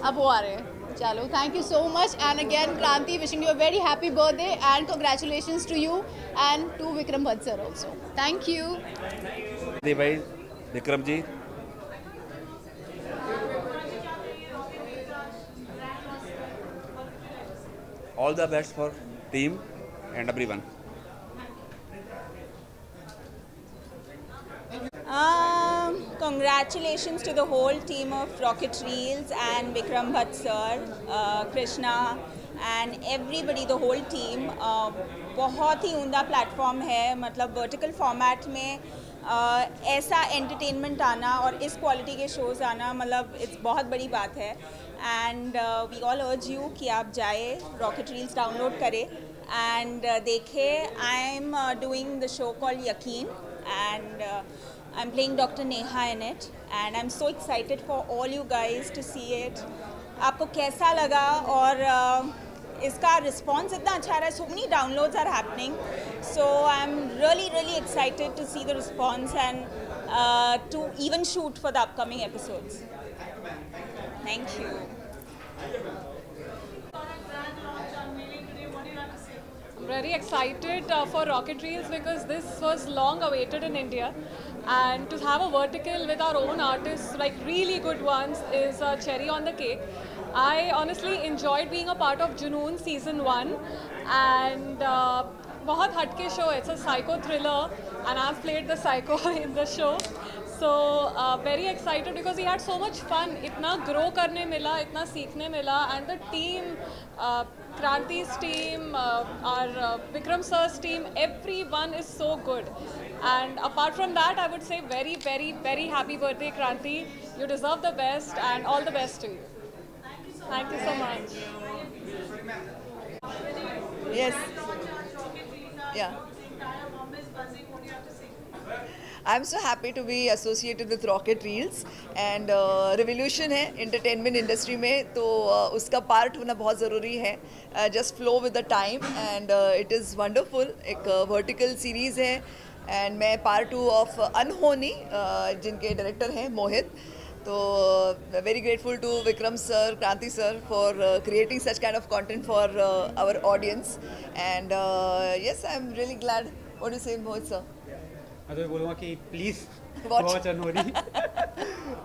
अब वो आ रहे हैं. चलो, thank you so much and again Kranti, wishing you a very happy birthday and congratulations to you and to Vikram Bhatt sir also. Thank you. भाई Vikram ji, all the best for team and everyone. Congratulations to the whole team of Rocket Reels and Vikram Bhatt sir, Krishna and everybody, the whole team. बहुत ही उमदा platform है. मतलब vertical format में ऐसा entertainment आना और इस quality के शोज़ आना, मतलब इट्स बहुत बड़ी बात है. And we all urge you कि आप जाए रॉकेट रील्स डाउनलोड करें एंड देखें. I am doing the show called Yakeen and I am playing doctor Neha in it and I am so excited for all you guys to see it. आपको कैसा लगा? और इसका रिस्पॉन्स इतना अच्छा रहा है. So many downloads are happening. So I am really excited to see the response and to even shoot for the upcoming episodes. Thank you. I'm very excited for Rocket Reels because this was long awaited in India, and to have a vertical with our own artists, like really good ones, is a cherry on the cake. I honestly enjoyed being a part of Junoon season 1 and बहुत हटके show. It's a psycho thriller and I've played the psycho in the show. So very excited because we had so much fun. इतना grow करने मिला, इतना सीखने मिला, and the team, Kranti's team, our Vikram sir's team, everyone is so good. And apart from that, I would say very, very, very happy birthday, Kranti. You deserve the best and all the best to you. Thank you so much. Yes. Yeah. I'm so happy to be associated with Rocket Reels and revolution है entertainment industry में, तो उसका part होना बहुत ज़रूरी है. Just flow with the time and it is wonderful. एक vertical series है and मैं part 2 of अनहोनी जिनके director हैं मोहित. तो very grateful to Vikram sir, Kranti sir for creating such kind of content for our audience and yes, I'm really glad. What do you say, Mohit sir? मैं तो बोलूँगा कि please watch अनहोनी.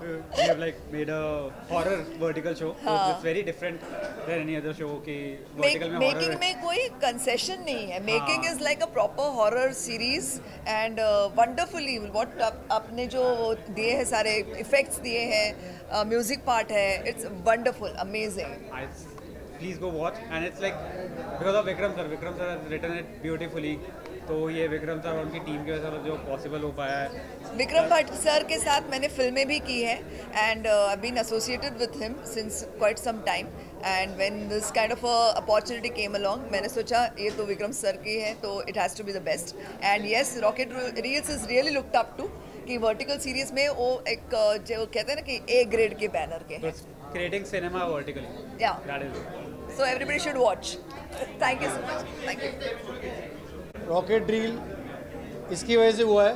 We have like made a horror vertical show. It's very different than any other show. कि vertical में making में कोई concession नहीं है. Making is like a proper horror series and wonderfully what आपने जो दिए हैं सारे effects दिए हैं, music part है, it's wonderful, amazing. Please go watch and it's like because of Vikram sir. Vikram sir has written it beautifully. तो ये विक्रम सर और उनकी टीम की वजह से जो पॉसिबल हो पाया है. विक्रम भट्ट सर के साथ मैंने फिल्में भी की हैं and I been associated with him since quite some time and when this kind of opportunity came along, मैंने सोचा ये तो विक्रम सर की है तो it has to be the best. And yes, Rocket Reels is really looked up to कि vertical series में वो एक जो कहते हैं ना कि ए ग्रेड के बैनर के हैं. Creating cinema vertically. Yeah so everybody should watch. Thank you so much. Thank you. Rocket Reel इसकी वजह से हुआ है.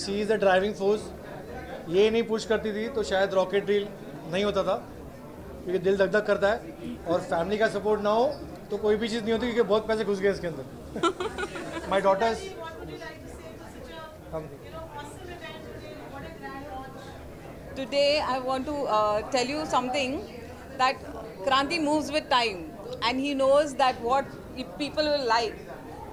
She is the driving force. ये नहीं पुश करती थी तो शायद रॉकेट रील नहीं होता था, क्योंकि दिल धक धक करता है और फैमिली का सपोर्ट ना हो तो कोई भी चीज़ नहीं होती, क्योंकि बहुत पैसे घुस गए इसके अंदर. माई daughters. Today I want to tell you something, that Kranti moves with time and he knows that what people will like.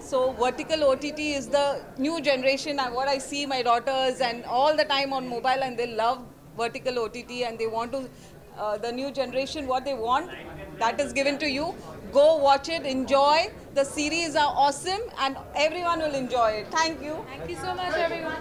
So vertical OTT is the new generation, and what I see my daughters and all the time on mobile, and they love vertical OTT and they want to, the new generation, what they want, that is given to you. Go watch it, enjoy. The series are awesome and everyone will enjoy it. Thank you. Thank you so much everyone.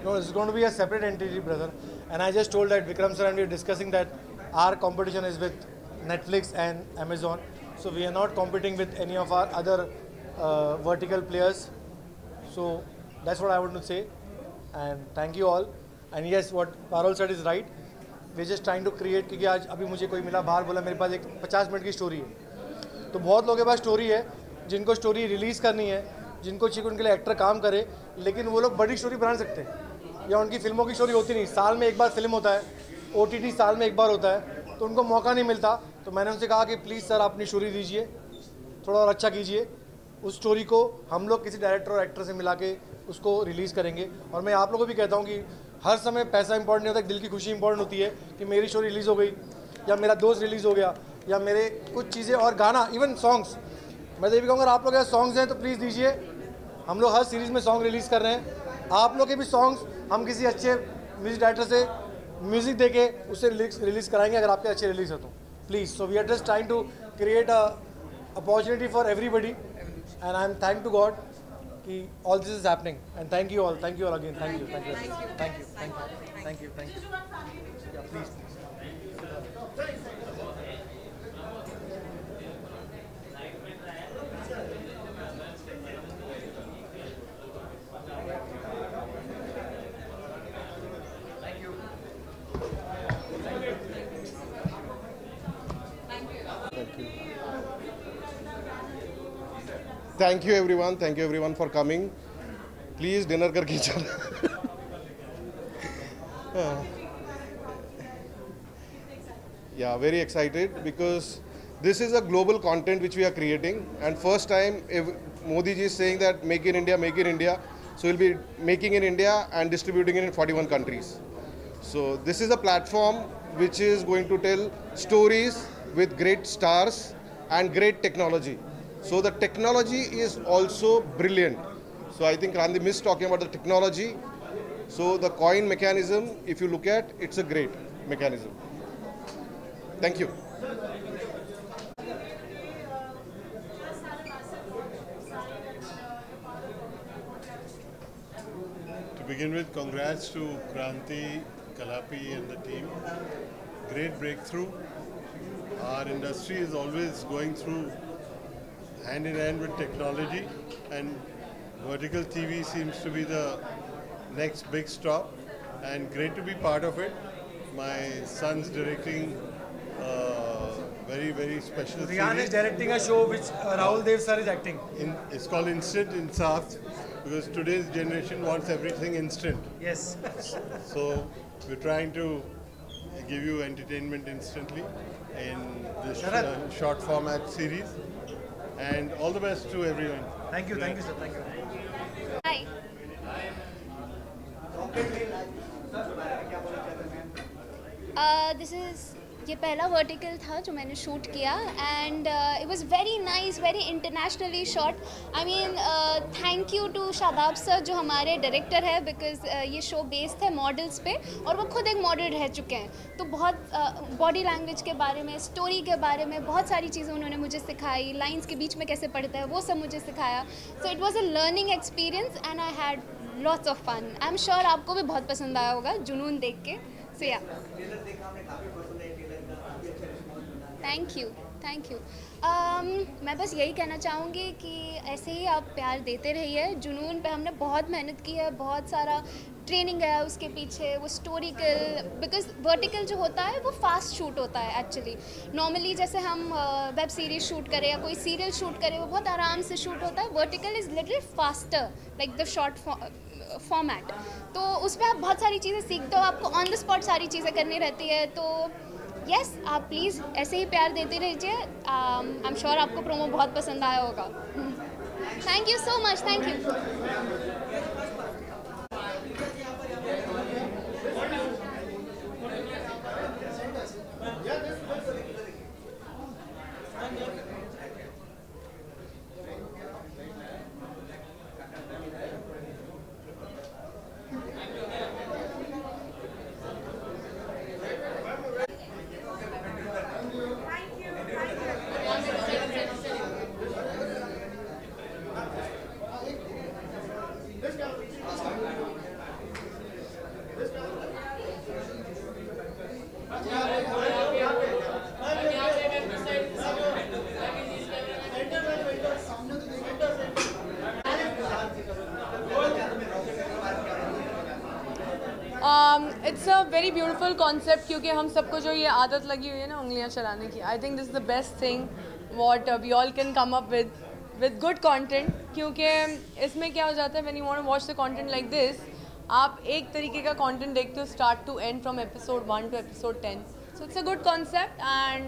No, it's going to be a separate entity, brother. And I just told that Vikram sir and we are discussing that our competition is with Netflix and Amazon. So we are not competing with any of our other vertical players. So that's what I want to say. And thank you all. And yes, what Parul said is right. We're just trying to create, क्योंकि आज अभी मुझे कोई मिला बाहर बोला मेरे पास एक 50 मिनट की स्टोरी है, तो बहुत लोगों के पास स्टोरी है जिनको स्टोरी रिलीज़ करनी है, जिनको चाहिए उनके लिए एक्टर काम करे, लेकिन वो लोग बड़ी स्टोरी बना सकते हैं या उनकी फिल्मों की स्टोरी होती नहीं, साल में एक बार फिल्म होता है, OTT साल में एक बार होता है, तो उनको मौका नहीं मिलता। तो मैंने उनसे कहा कि प्लीज़ सर अपनी स्टोरी दीजिए, थोड़ा और अच्छा कीजिए, उस स्टोरी को हम लोग किसी डायरेक्टर और एक्टर से मिला के उसको रिलीज़ करेंगे। और मैं आप लोगों को भी कहता हूँ कि हर समय पैसा इंपॉर्टेंट नहीं होता, दिल की खुशी इंपॉर्टेंट होती है कि मेरी स्टोरी रिलीज़ हो गई या मेरा दोस्त रिलीज़ हो गया या मेरे कुछ चीज़ें और गाना, इवन सॉन्ग्स। मैं तो ये भी कहूँगा आप लोग के सॉन्ग्स हैं तो प्लीज़ दीजिए, हम लोग हर सीरीज़ में सॉन्ग रिलीज़ कर रहे हैं। आप लोग के भी सॉन्ग्स हम किसी अच्छे म्यूजिक डायरेक्टर से म्यूज़िक दे के उससे रिलीज़ कराएंगे अगर आपके अच्छे रिलीज़ हो तो please. So we are just trying to create a opportunity for everybody and I am thank to God कि all this is happening and thank you all again, thank you. Yeah, please. Thank you everyone for coming. Please dinner करके चलो. Yeah, very excited because this is a global content which we are creating, and first time Modi ji is saying that make in India. So we'll be making in India and distributing it in 41 countries. So this is a platform which is going to tell stories with great stars and great technology. So the technology is also brilliant. So I think Randi missed talking about the technology. So the coin mechanism, if you look at, it's a great mechanism. Thank you. To begin with, congrats to Kranti, Kalapi and the team. Great breakthrough. Our industry is always going through hand in hand with technology, and vertical TV seems to be the next big stop, and great to be part of it. My son's directing very, very special Riyan series. is directing a show which Rahul Dev sir is acting. It's called Instant Insaf, because today's generation wants everything instant. Yes. So we're trying to give you entertainment instantly in this short format series. And all the best to everyone. Thank you, sir. Thank you. Hi. ये पहला vertical था जो मैंने shoot किया, and it was very nice, very internationally shot. I mean thank you to Shadab sir जो हमारे director है, because ये शो बेस्ड है मॉडल्स पे और वो खुद एक मॉडल रह चुके हैं, तो बहुत बॉडी लैंग्वेज के बारे में, स्टोरी के बारे में बहुत सारी चीज़ें उन्होंने मुझे सिखाई, लाइंस के बीच में कैसे पढ़ता है वो सब मुझे सिखाया. So it was a learning experience and I had lots of fun. I am sure आपको भी बहुत पसंद आया होगा जुनून देख के. सो या थैंक यू. मैं बस यही कहना चाहूँगी कि ऐसे ही आप प्यार देते रहिए. जुनून पे हमने बहुत मेहनत की है, बहुत सारा ट्रेनिंग है उसके पीछे. वो स्टोरिकल, बिकॉज वर्टिकल जो होता है वो फास्ट शूट होता है एक्चुअली. नॉर्मली जैसे हम वेब सीरीज शूट करें या कोई सीरियल शूट करें वो बहुत आराम से शूट होता है. Vertical is little faster, like the short format. तो उस पर आप बहुत सारी चीज़ें सीखते हो, आपको ऑन द स्पॉट सारी चीज़ें करनी रहती है. तो यस, आप प्लीज़ ऐसे ही प्यार देते रहिए. आई एम श्योर आपको प्रोमो बहुत पसंद आया होगा. Thank you so much. Thank you. It's a very beautiful concept क्योंकि हम सबको जो ये आदत लगी हुई है ना उंगलियां चलाने की. I think this is the best thing what we all can come up with good content. क्योंकि इसमें क्या हो जाता है when you want to watch the content like this, आप एक तरीके का content देखते हो start to end from episode 1 to episode 10. So it's a good concept and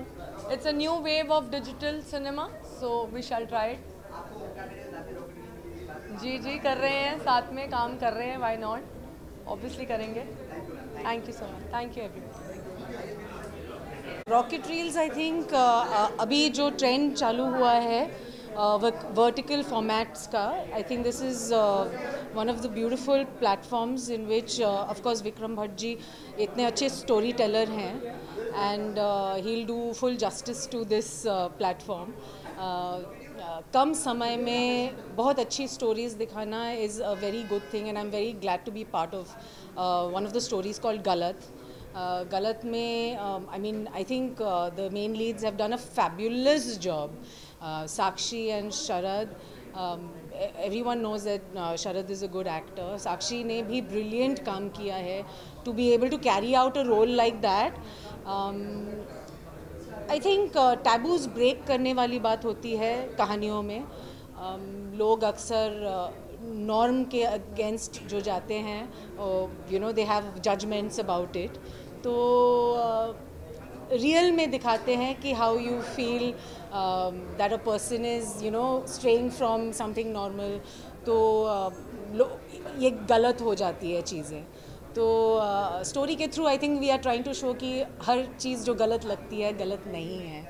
it's a new wave of digital cinema. So we shall try it. जी कर रहे हैं, साथ में काम कर रहे हैं. Why not? Obviously करेंगे. Thank you so much. Thank you everyone. Rocket Reels I think अभी जो ट्रेंड चालू हुआ है वर्टिकल फॉर्मेट्स का, I think this is one of the beautiful platforms in which of course Vikram Bhatt ji इतने अच्छे स्टोरी टेलर हैं and he will do full justice to this platform. कम समय में बहुत अच्छी स्टोरीज दिखाना is a very good thing and I am very glad to be part of one of the stories called गलत. Galat में I mean I think the main leads have done a fabulous job. Sakshi and Sharad, everyone knows that Sharad is a good actor. Sakshi ने भी brilliant काम किया है to be able to carry out a role like that. I think taboos break करने वाली बात होती है कहानियों में. लोग अक्सर नॉर्म के अगेंस्ट जो जाते हैं, you know, they have judgments about it. तो रियल में दिखाते हैं कि how you feel that a person is you know straying from something normal. तो ये गलत हो जाती है चीज़ें. तो स्टोरी के through I think we are trying to show कि हर चीज़ जो गलत लगती है गलत नहीं है.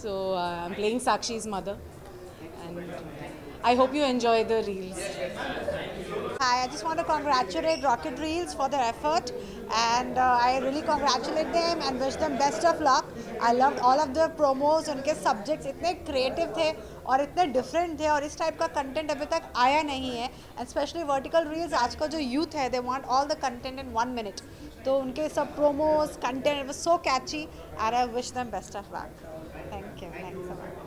So I am playing Sakshi's mother and I hope you enjoy the reels. Hi, I just want to congratulate Rocket Reels for their effort and I really congratulate them and wish them best of luck. I loved all of the promos. उनके subjects इतने creative थे और इतने different थे और इस type का content अभी तक आया नहीं है. And especially vertical reels, आज का जो youth है, they want all the content in 1 minute. तो उनके सब promos, content, it was so catchy and I wish them best of luck. Thank you. Thanks so much.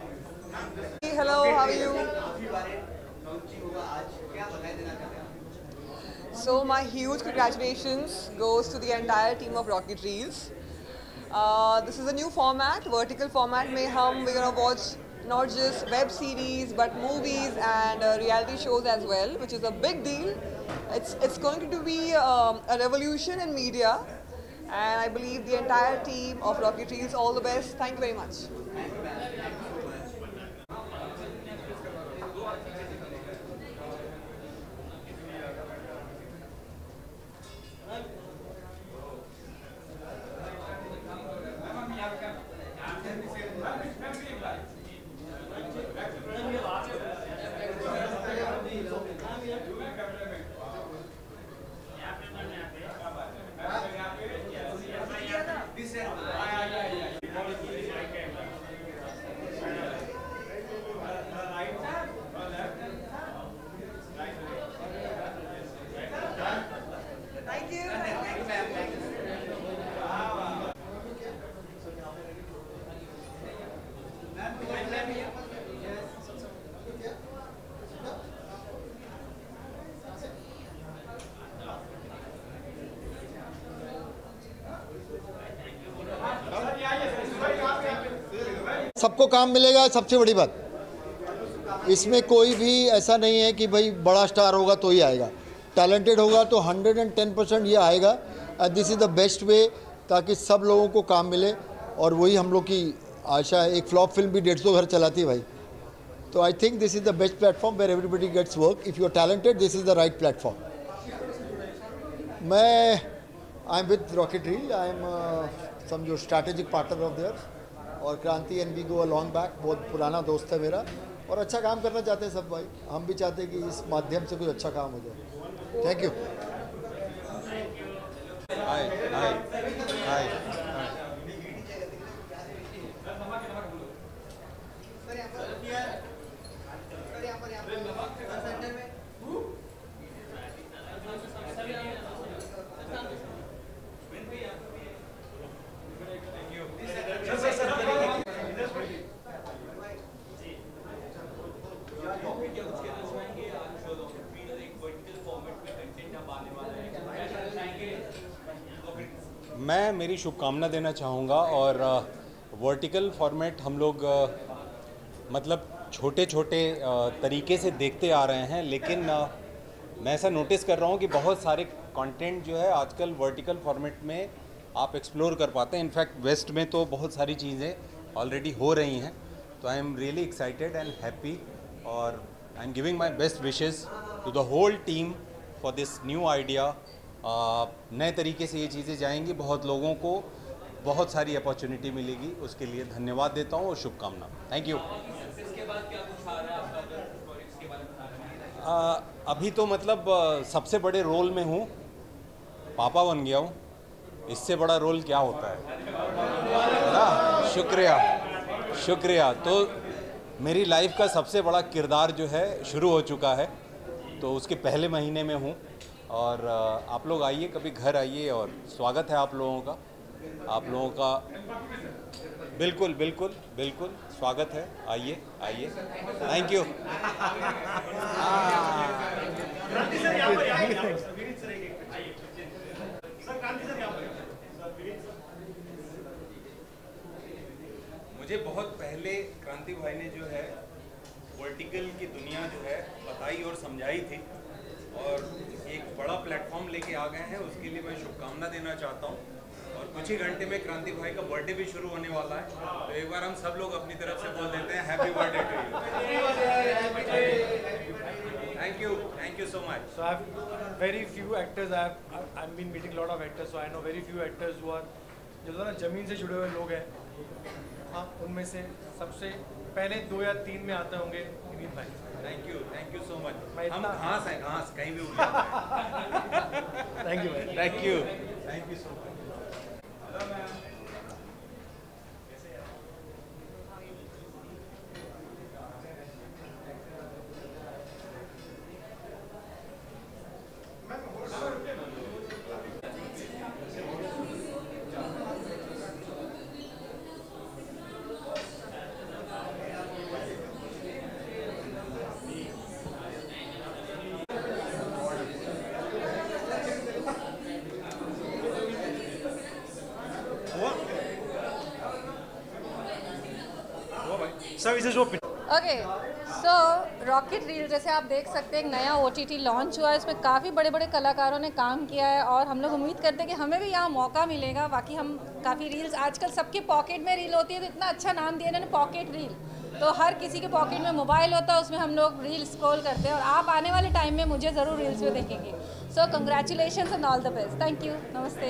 Hello, how are you? So my huge congratulations goes to the entire team of Rocket Reels. This is a new format, vertical format. We're gonna watch not just web series but movies and reality shows as well, which is a big deal. It's going to be a revolution in media, and I believe the entire team of Rocket Reels all the best. Thank you very much. सबको काम मिलेगा, सबसे बड़ी बात. इसमें कोई भी ऐसा नहीं है कि भाई बड़ा स्टार होगा तो ही आएगा. टैलेंटेड होगा तो 110% ये आएगा. This is the best way ताकि सब लोगों को काम मिले और वही हम लोग की आशा है. एक फ्लॉप फिल्म भी 150 घर चलाती है भाई. तो I think this is the best platform where everybody gets work. If you are talented this is the right platform. I am with Rocket Reel. I am समझो स्ट्रैटेजिक पार्टनर ऑफ देयर और Kranti and we go a long back. बहुत पुराना दोस्त है मेरा और अच्छा काम करना चाहते हैं सब भाई. हम भी चाहते हैं कि इस माध्यम से कुछ अच्छा काम हो जाए. Thank you. मैं मेरी शुभकामना देना चाहूँगा और वर्टिकल फॉर्मेट हम लोग मतलब छोटे छोटे तरीके से देखते आ रहे हैं, लेकिन मैं ऐसा नोटिस कर रहा हूँ कि बहुत सारे कंटेंट जो है आजकल वर्टिकल फॉर्मेट में आप एक्सप्लोर कर पाते हैं। इनफैक्ट वेस्ट में तो बहुत सारी चीज़ें ऑलरेडी हो रही हैं, तो I am really excited and happy और I am giving my best wishes to the whole team for this new idea. नए तरीके से ये चीज़ें जाएंगी, बहुत लोगों को बहुत सारी अपॉर्चुनिटी मिलेगी, उसके लिए धन्यवाद देता हूँ और शुभकामना। Thank you. अभी तो मतलब सबसे बड़े रोल में हूँ, पापा बन गया हूँ, इससे बड़ा रोल क्या होता है ना। शुक्रिया शुक्रिया। तो मेरी लाइफ का सबसे बड़ा किरदार जो है शुरू हो चुका है, तो उसके पहले महीने में हूँ और आप लोग आइए, कभी घर आइए और स्वागत है आप लोगों का। आप लोगों का बिल्कुल बिल्कुल बिल्कुल स्वागत है, आइए आइए। Thank you. मुझे बहुत पहले क्रांति भाई ने जो है वर्टिकल की दुनिया जो है बताई और समझाई थी, और एक बड़ा प्लेटफॉर्म लेके आ गए हैं, उसके लिए मैं शुभकामना देना चाहता हूँ। और कुछ ही घंटे में क्रांति भाई का बर्थडे भी शुरू होने वाला है, तो एक बार हम सब लोग अपनी तरफ से बोल देते हैं happy birthday to you. Thank you so much. So I have very few actors. I've been meeting a lot of actors, so I know very few actors who are जो ना ज़मीन से जुड़े हुए लोग हैं। हाँ, उनमें से सबसे पहले 2 या 3 में आते होंगे विनीत भाई। Thank you so much. हम घास हैं, घास कहीं भी उड़ थैंक यू भाई। Thank you so much. Okay, so rocket reel जैसे आप देख सकते हैं एक नया OTT लॉन्च हुआ है, इसमें काफ़ी बड़े बड़े कलाकारों ने काम किया है और हम लोग उम्मीद करते हैं कि हमें भी यहाँ मौका मिलेगा। बाकी हम काफ़ी रील्स, आजकल सबके पॉकेट में रील होती है, तो इतना अच्छा नाम दिया इन्होंने पॉकेट रील। तो हर किसी के पॉकेट में मोबाइल होता है, उसमें हम लोग रील स्क्रॉल करते हैं और आप आने वाले टाइम में मुझे ज़रूर रील्स में देखेंगे। So congratulations and all the best. Thank you. नमस्ते।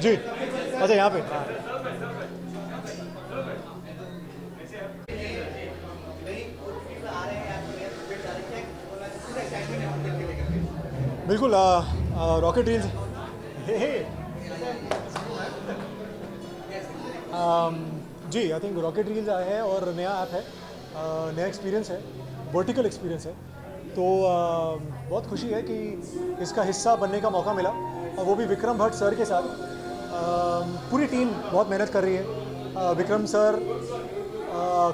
जी, अच्छा यहाँ पे बिल्कुल Rocket Reels ji, I think Rocket Reels आया है और नया ऐप है, नया एक्सपीरियंस है, वर्टिकल एक्सपीरियंस है, तो बहुत खुशी है कि इसका हिस्सा बनने का मौका मिला, और वो भी विक्रम भट्ट सर के साथ। पूरी टीम बहुत मेहनत कर रही है, विक्रम सर,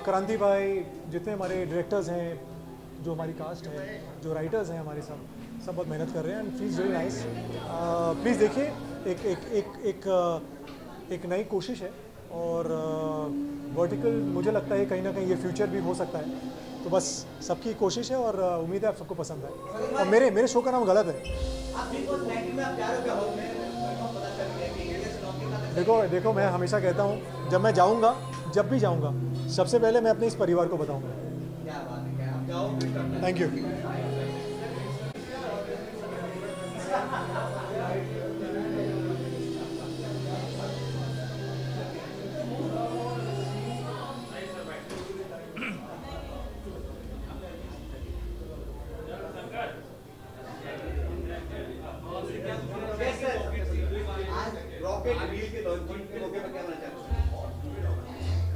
क्रांति भाई, जितने हमारे डायरेक्टर्स हैं, जो हमारी कास्ट है, जो राइटर्स हैं हमारे, सब बहुत मेहनत कर रहे हैं and feels very nice. Please देखिए, एक नई कोशिश है और वर्टिकल मुझे लगता है कहीं ना कहीं ये फ्यूचर भी हो सकता है। तो बस सबकी कोशिश है और उम्मीद है आप सबको पसंद है। और मेरे शो का नाम गलत है। देखो मैं हमेशा कहता हूँ जब मैं जाऊँगा, जब भी जाऊँगा, सबसे पहले मैं अपने इस परिवार को बताऊँगा। Thank you.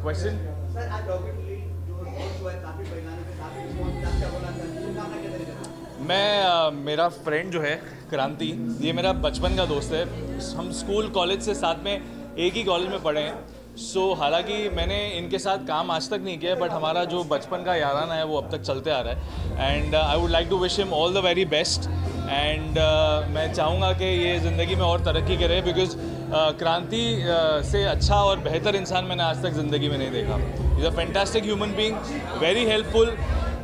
क्वेश्चन मेरा फ्रेंड जो है क्रांति, ये मेरा बचपन का दोस्त है। हम स्कूल कॉलेज से साथ में एक ही कॉलेज में पढ़े हैं। सो हालांकि मैंने इनके साथ काम आज तक नहीं किया, बट हमारा जो बचपन का याराना है वो अब तक चलते आ रहा है। And I would like to wish him all the very best. And मैं चाहूँगा कि ये ज़िंदगी में और तरक्की करे, बिकॉज क्रांति से अच्छा और बेहतर इंसान मैंने आज तक ज़िंदगी में नहीं देखा। Is a fantastic human being, very helpful.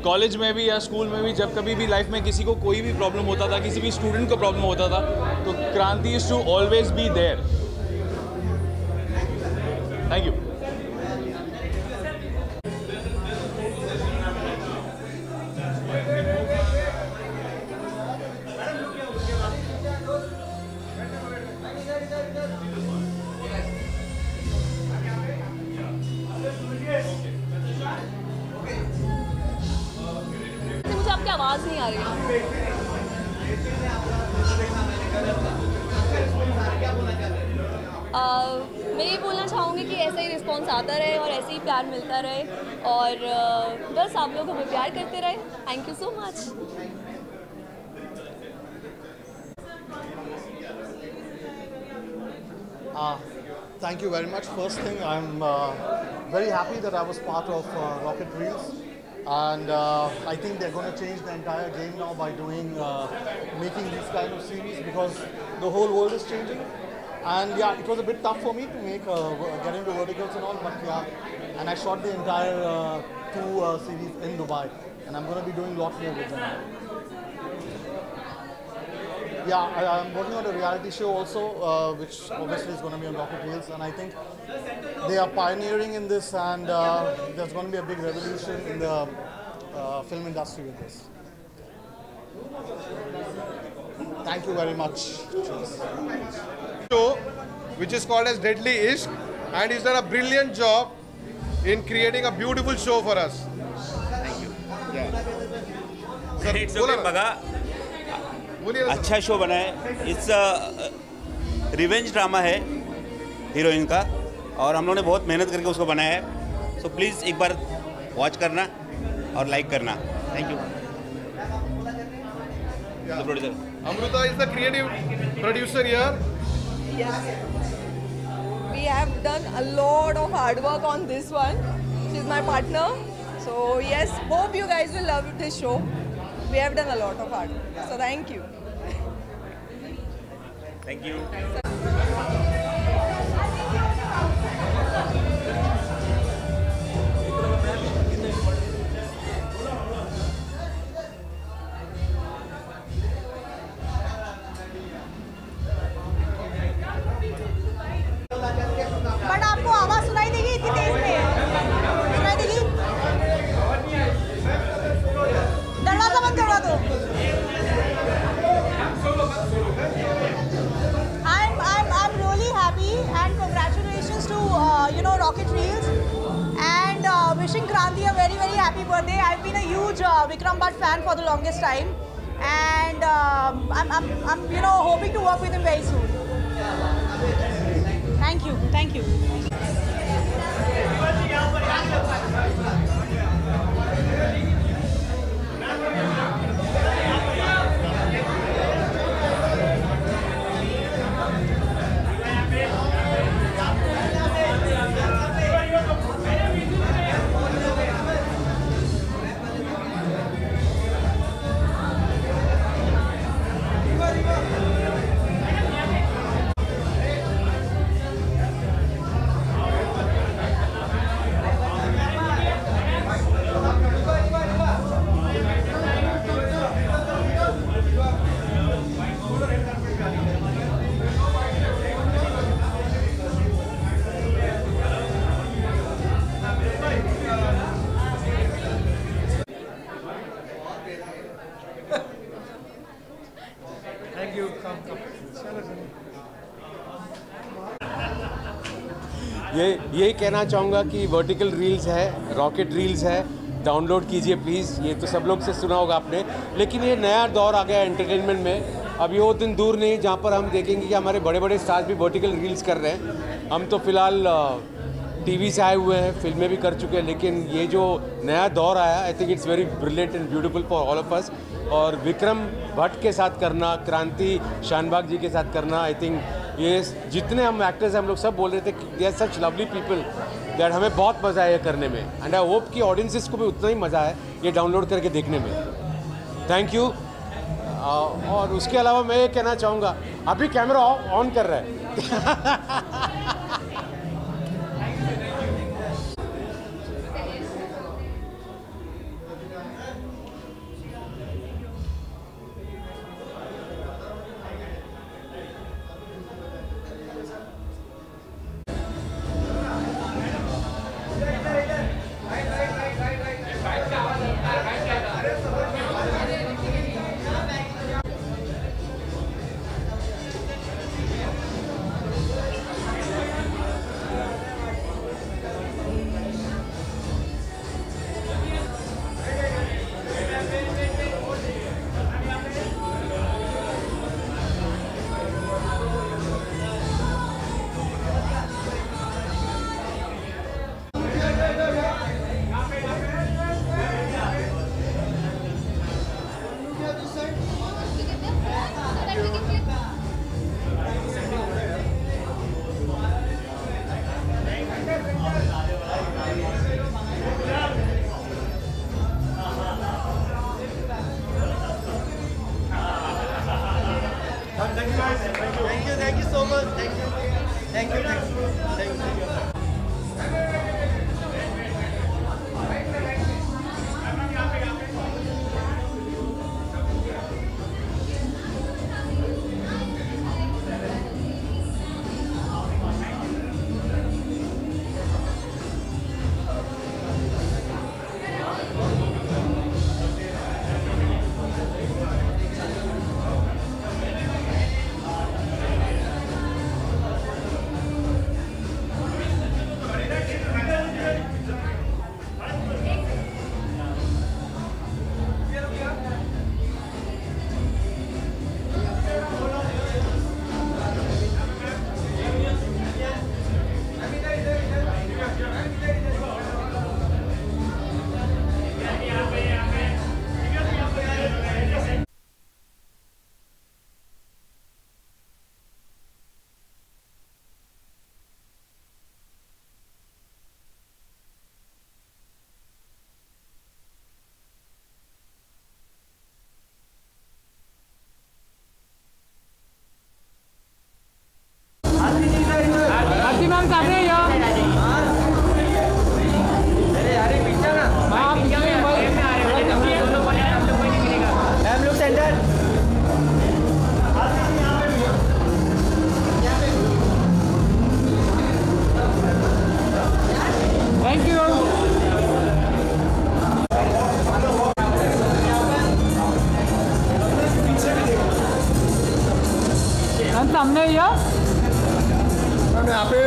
College में भी या स्कूल में भी जब कभी भी लाइफ में किसी को कोई भी प्रॉब्लम होता था, किसी भी स्टूडेंट को प्रॉब्लम होता था, तो Kranti is to always be there. Thank you. मुझे आपकी आवाज़ नहीं आ रही है। मैं ये बोलना चाहूँगी कि ऐसा ही रिस्पॉन्स आता रहे और ऐसे ही प्यार मिलता रहे, और बस आप लोग हमें प्यार करते रहे। Thank you so much. Thank you very much. First thing, I'm very happy that I was part of Rocket Reels, and I think they're going to change the entire game now by making these kind of series, because the whole world is changing. And yeah, it was a bit tough for me to get into verticals and all, but yeah, and I shot the entire 2 series in Dubai, and I'm going to be doing a lot more with them. Yeah, I'm working on a reality show also, which obviously is going to be on Rocket Reels, and I think they are pioneering in this, and there's going to be a big revolution in the film industry with this. Thank you very much. Cheers. Show, which is called as Deadly Ishq, and he's done a brilliant job in creating a beautiful show for us. Thank you. Yeah. Sir, It's okay, Bhaga. अच्छा show बना है। It's revenge drama है heroine का, और हम लोगों ने बहुत मेहनत करके उसको बनाया है। सो प्लीज़ एक बार वॉच करना और लाइक करना। Thank you. Amruta is the creative producer here. Yes. We have done a lot of hard work on this one. She's my partner. So yes, hope you guys will love this show. We have done a lot of hard work. So thank you. Thank you. But आपको आवाज सुनाई देगी इतनी तेज में? सुनाई देगी? दरवाजा बंद करवा दो। I'm really happy, and congratulations to Rocket Reels, and wishing Kranti a very very happy birthday. I've been a huge Vikram Bhatt fan for the longest time, and I'm hoping to work with him very soon. Thank you. Thank you. यही कहना चाहूँगा कि vertical reels है, rocket reels है, download कीजिए please. ये तो सब लोग से सुना होगा आपने, लेकिन ये नया दौर आ गया एंटरटेनमेंट में। अब ये वो दिन दूर नहीं जहाँ पर हम देखेंगे कि हमारे बड़े बड़े स्टार्स भी वर्टिकल रील्स कर रहे हैं। हम तो फिलहाल टीवी से आए हुए हैं, फिल्में भी कर चुके हैं, लेकिन ये जो नया दौर आया, I think it's very brilliant and beautiful for all of us. और विक्रम भट्ट के साथ करना, क्रांति शानबाग जी के साथ करना, आई थिंक ये जितने हम एक्टर्स हैं हम लोग सब बोल रहे थे कि they are such lovely people that हमें बहुत मज़ा आया करने में। एंड आई होप कि ऑडियंसिस को भी उतना ही मज़ा आए ये डाउनलोड करके देखने में। Thank you. और उसके अलावा मैं ये कहना चाहूँगा, अभी कैमरा ऑन कर रहा है। Thank you so much. Thank you. सामने यहाँ पे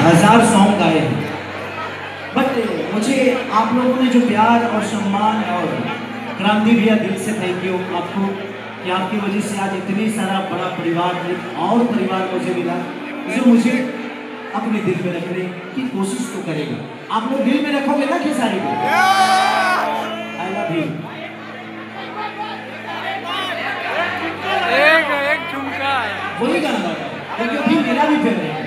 हजार सॉन्ग गाए हैं, बट मुझे आप लोगों ने जो प्यार और सम्मान, और क्रांति भैया दिल से थैंक यू आपको कि आपकी वजह से आज इतनी सारा बड़ा परिवार, और परिवार मुझे मिला जो मुझे अपने दिल में रखने की कोशिश तो करेगा। आप लोग दिल में रखोगे ना खेसारी को? I love you. एक झुमका वही गाना क्योंकि अभी मेरा भी फेवरेट है।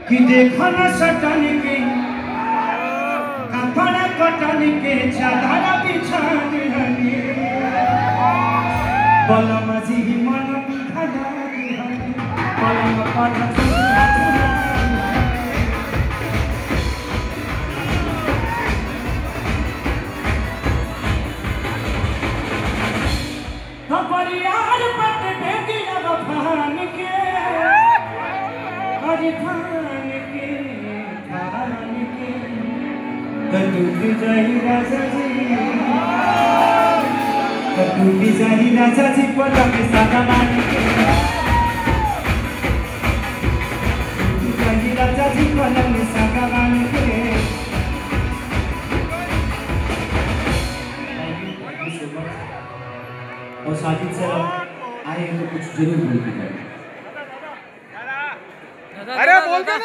कि देखो ना सटन के कपड़ा कटन के चादर बिछान हनी बलम जी मन बिखरा बलम पथ परिवार पट टूटी जाई राजा जी टूटी जाई राजा जी पलंग सादा मान के टूटी जाई राजा जी पलंग सादा मान के और साजिद सर आए तो कुछ जरूर बोल के अरे बोल दे